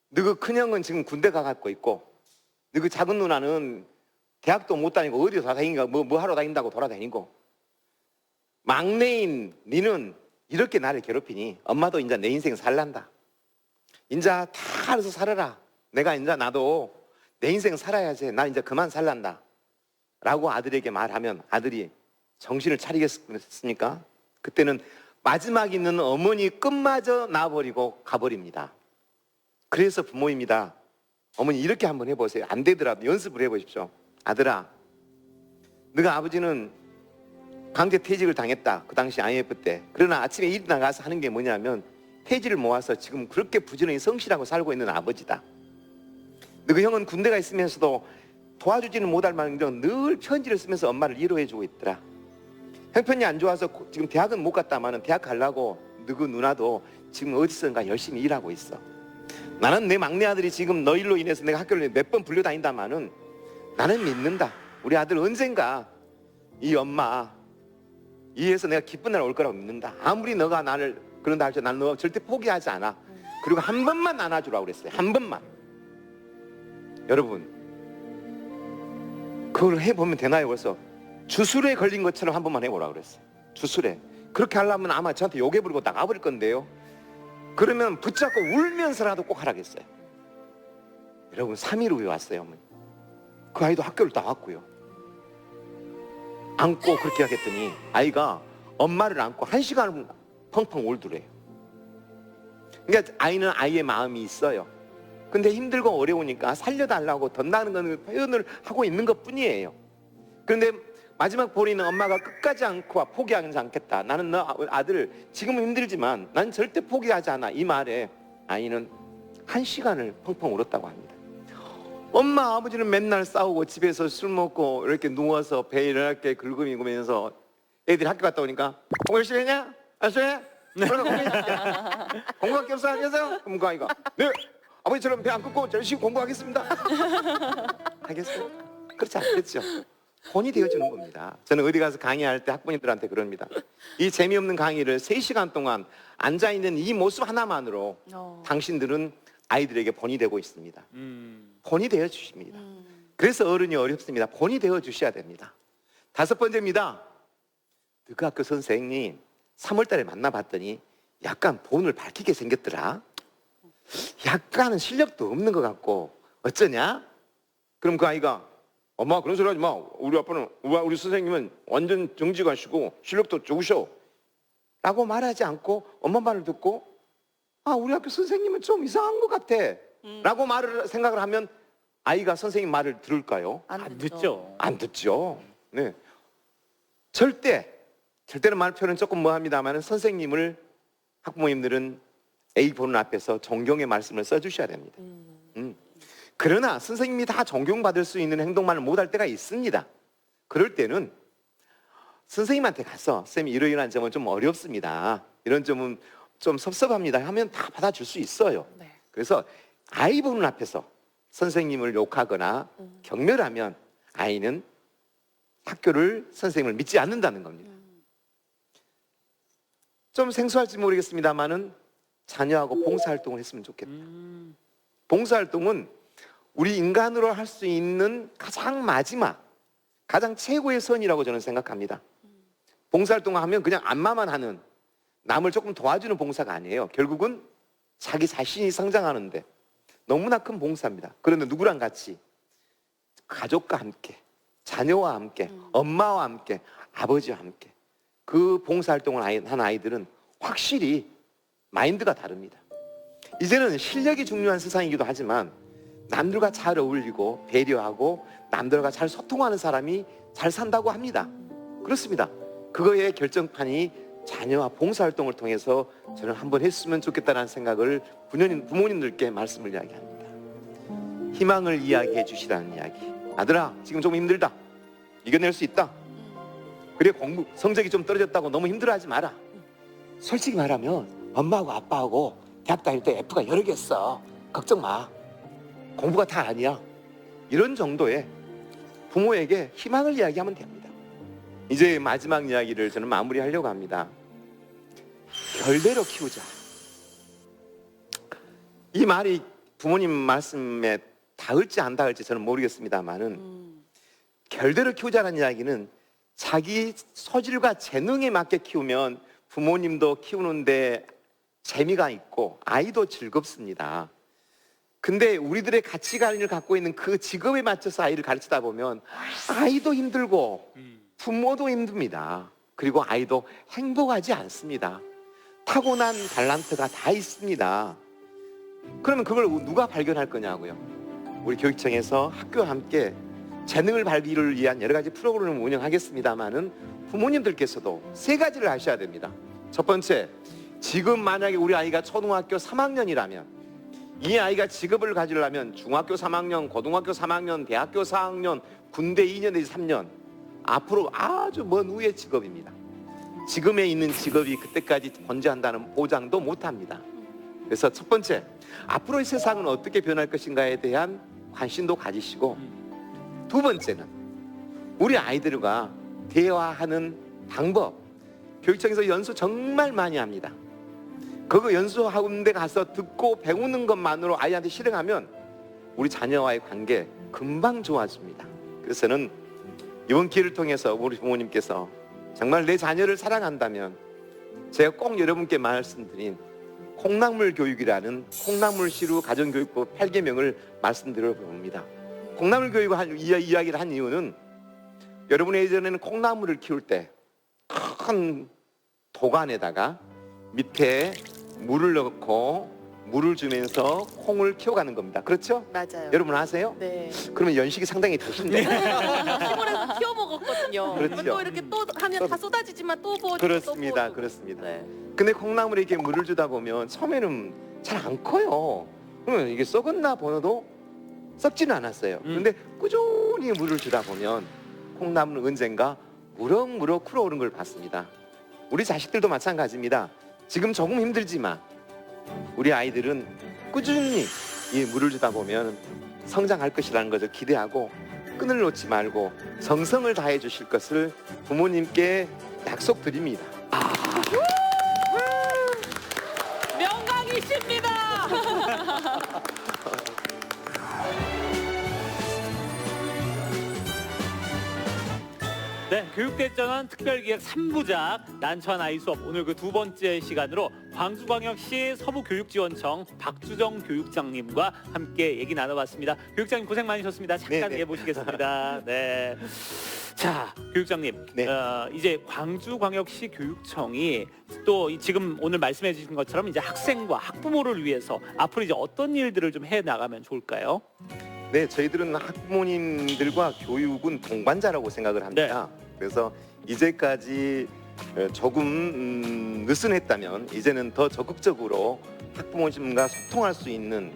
너그 큰형은 지금 군대 가갖고 있고 너그 작은 누나는 대학도 못 다니고 어디서 다니니까 뭐 하러 다닌다고 돌아다니고 막내인 니는 이렇게 나를 괴롭히니 엄마도 이제 내 인생 살란다. 이제 다 알아서 살아라. 내가 이제 나도 내 인생 살아야지. 나 이제 그만 살란다. 라고 아들에게 말하면 아들이 정신을 차리겠습니까? 그때는 마지막 있는 어머니 끝마저 놔버리고 가버립니다. 그래서 부모입니다. 어머니 이렇게 한번 해보세요. 안 되더라도 연습을 해보십시오. 아들아, 너가 아버지는 강제 퇴직을 당했다. 그 당시 IMF 때. 그러나 아침에 일 나가서 하는 게 뭐냐면 퇴직을 모아서 지금 그렇게 부지런히 성실하고 살고 있는 아버지다. 너그 형은 군대가 있으면서도 도와주지는 못할 망정 늘 편지를 쓰면서 엄마를 위로해주고 있더라. 형편이 안 좋아서 지금 대학은 못 갔다마는 대학 가려고 너그 누나도 지금 어디선가 열심히 일하고 있어. 나는 내 막내 아들이 지금 너 일로 인해서 내가 학교를 몇 번 불려다닌다마는 나는 믿는다. 우리 아들 언젠가 이 엄마 이해해서 내가 기쁜 날 올 거라고 믿는다. 아무리 너가 나를 그런다 할지라도 나는 너 절대 포기하지 않아. 그리고 한 번만 안아주라고 그랬어요. 한 번만. 여러분 그걸 해보면 되나요? 그래서 주술에 걸린 것처럼 한 번만 해보라고 그랬어요. 주술에. 그렇게 하려면 아마 저한테 욕해 부리고 나가버릴 건데요. 그러면 붙잡고 울면서라도 꼭 하라겠어요. 여러분 3일 후에 왔어요. 어머니. 그 아이도 학교를 나왔고요. 안고 그렇게 하겠더니 아이가 엄마를 안고 1시간을 펑펑 울더래요. 그러니까 아이는 아이의 마음이 있어요. 근데 힘들고 어려우니까 살려달라고 덧나는 건 표현을 하고 있는 것 뿐이에요. 그런데 마지막 보리는 엄마가 끝까지 않고 포기하지 않겠다. 나는 너 아들 지금은 힘들지만 난 절대 포기하지 않아. 이 말에 아이는 1시간을 펑펑 울었다고 합니다. 엄마 아버지는 맨날 싸우고 집에서 술 먹고 이렇게 누워서 배 이렇게 긁으면서 애들이 학교 갔다 오니까 공부 열심히 했냐? 열심히 해? 공부할 게 없어 하겠어요? 그럼 그 아이가 네 아버지처럼 배 안 끄고 열심히 공부하겠습니다. 하겠어요? 그렇지 않겠죠. 본이 되어주는 겁니다. 저는 어디 가서 강의할 때 학부모님들한테 그럽니다. 이 재미없는 강의를 3시간 동안 앉아있는 이 모습 하나만으로 당신들은 아이들에게 본이 되고 있습니다. 본이 되어주십니다. 그래서 어른이 어렵습니다. 본이 되어주셔야 됩니다. 5번째입니다. 그 학교 선생님 3월 달에 만나봤더니 약간 본을 밝히게 생겼더라. 약간은 실력도 없는 것 같고 어쩌냐? 그럼 그 아이가 엄마 그런 소리 하지 마. 우리 아빠는 우리 선생님은 완전 정직하시고 실력도 좋으셔 라고 말하지 않고 엄마 말을 듣고 아 우리 학교 선생님은 좀 이상한 것 같아 라고 생각을 하면 아이가 선생님 말을 들을까요? 안 듣죠. 안 듣죠. 네. 절대는 말 표현은 조금 뭐합니다만 선생님을 학부모님들은 A 보는 앞에서 존경의 말씀을 써주셔야 됩니다. 그러나 선생님이 다 존경받을 수 있는 행동만을 못할 때가 있습니다. 그럴 때는 선생님한테 가서 선생님 이러이러한 점은 좀 어렵습니다. 이런 점은 좀 섭섭합니다 하면 다 받아줄 수 있어요. 네. 그래서 아이 보는 앞에서 선생님을 욕하거나 경멸하면 아이는 학교를 선생님을 믿지 않는다는 겁니다. 좀 생소할지 모르겠습니다만은 자녀하고 봉사활동을 했으면 좋겠다. 봉사활동은 우리 인간으로 할 수 있는 가장 마지막, 가장 최고의 선이라고 저는 생각합니다. 봉사활동을 하면 그냥 안마만 하는, 남을 조금 도와주는 봉사가 아니에요. 결국은 자기 자신이 성장하는데 너무나 큰 봉사입니다. 그런데 누구랑 같이? 가족과 함께, 자녀와 함께, 엄마와 함께, 아버지와 함께 그 봉사활동을 한 아이들은 확실히 마인드가 다릅니다. 이제는 실력이 중요한 세상이기도 하지만 남들과 잘 어울리고 배려하고 남들과 잘 소통하는 사람이 잘 산다고 합니다. 그렇습니다. 그거의 결정판이 자녀와 봉사활동을 통해서 저는 한번 했으면 좋겠다는 생각을 부모님들께 말씀을 이야기합니다. 희망을 이야기해 주시라는 이야기. 아들아, 지금 좀 힘들다. 이겨낼 수 있다. 그래, 공부 성적이 좀 떨어졌다고 너무 힘들어하지 마라. 솔직히 말하면 엄마하고 아빠하고 대학 다닐 때 F가 여러 개 있어. 걱정 마. 공부가 다 아니야. 이런 정도의 부모에게 희망을 이야기하면 됩니다. 이제 마지막 이야기를 저는 마무리하려고 합니다. 별대로 키우자. 이 말이 부모님 말씀에 닿을지 안 닿을지 저는 모르겠습니다만은 결대로 키우자는 이야기는 자기 소질과 재능에 맞게 키우면 부모님도 키우는데 재미가 있고 아이도 즐겁습니다. 근데 우리들의 가치관을 갖고 있는 그 직업에 맞춰서 아이를 가르치다 보면 아이도 힘들고 부모도 힘듭니다. 그리고 아이도 행복하지 않습니다. 타고난 탤런트가 다 있습니다. 그러면 그걸 누가 발견할 거냐고요. 우리 교육청에서 학교와 함께 재능을 발휘를 위한 여러 가지 프로그램을 운영하겠습니다만은 부모님들께서도 세 가지를 하셔야 됩니다. 첫 번째, 지금 만약에 우리 아이가 초등학교 3학년이라면 이 아이가 직업을 가지려면 중학교 3학년, 고등학교 3학년, 대학교 4학년, 군대 2년 내지 3년 앞으로 아주 먼 후의 직업입니다. 지금에 있는 직업이 그때까지 존재한다는 보장도 못합니다. 그래서 첫 번째, 앞으로의 세상은 어떻게 변할 것인가에 대한 관심도 가지시고, 두 번째는 우리 아이들과 대화하는 방법, 교육청에서 연수 정말 많이 합니다. 그거 연수하는 데 가서 듣고 배우는 것만으로 아이한테 실행하면 우리 자녀와의 관계 금방 좋아집니다. 그래서 저는 이번 기회를 통해서 우리 부모님께서 정말 내 자녀를 사랑한다면 제가 꼭 여러분께 말씀드린 콩나물 교육이라는 콩나물시루 가정교육법 8개명을 말씀드려 봅니다. 콩나물 교육을 이야기를 한 이유는 여러분이 예전에는 콩나물을 키울 때 큰 도관에다가 밑에 물을 넣고 물을 주면서 콩을 키워가는 겁니다. 그렇죠? 맞아요. 여러분 아세요? 네. 그러면 연식이 상당히 되신데. 시골에서 키워 먹었거든요. 그렇죠. 그러면 또 이렇게 또 하면 다 쏟아지지만 또 부어지고 그렇습니다. 또 부어지고. 그렇습니다. 네. 근데 콩나물에 이렇게 물을 주다 보면 처음에는 잘 안 커요. 그러면 이게 썩었나 보여도 썩지는 않았어요. 그런데 꾸준히 물을 주다 보면 콩나물은 언젠가 무럭무럭 끓어오른 걸 봤습니다. 우리 자식들도 마찬가지입니다. 지금 조금 힘들지만 우리 아이들은 꾸준히 이 물을 주다 보면 성장할 것이라는 것을 기대하고 끈을 놓지 말고 정성을 다해 주실 것을 부모님께 약속드립니다. 명강이십니다. 네, 교육대전환 특별기획 3부작 난처한 아이 수업 오늘 그 두 번째 시간으로 광주광역시 서부교육지원청 박주정 교육장님과 함께 얘기 나눠봤습니다. 교육장님 고생 많으셨습니다. 잠깐 네. 해보시겠습니다. 네. 자, 교육장님, 네. 이제 광주광역시 교육청이 또 지금 오늘 말씀해주신 것처럼 이제 학생과 학부모를 위해서 앞으로 이제 어떤 일들을 좀 해 나가면 좋을까요? 네, 저희들은 학부모님들과 교육은 동반자라고 생각을 합니다. 그래서 이제까지 조금 느슨했다면 이제는 더 적극적으로 학부모님과 소통할 수 있는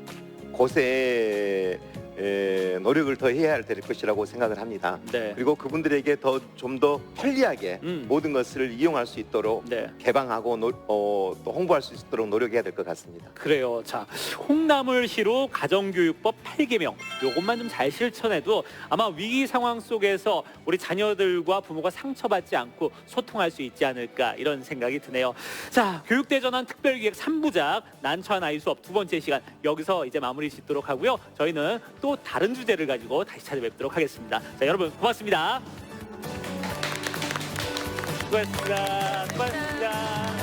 곳에 노력을 더 해야 될 것이라고 생각을 합니다. 네. 그리고 그분들에게 좀 더 편리하게 모든 것을 이용할 수 있도록 네. 개방하고 또 홍보할 수 있도록 노력해야 될 것 같습니다. 그래요. 자, 콩나물시루 가정교육법 8개명 요것만 좀 잘 실천해도 아마 위기 상황 속에서 우리 자녀들과 부모가 상처받지 않고 소통할 수 있지 않을까 이런 생각이 드네요. 자, 교육대전환 특별기획 3부작 난처한 아이 수업 두 번째 시간 여기서 이제 마무리 짓도록 하고요. 저희는 또 다른 주제를 가지고 다시 찾아뵙도록 하겠습니다. 자, 여러분 고맙습니다. 수고하셨습니다. 수고하셨습니다.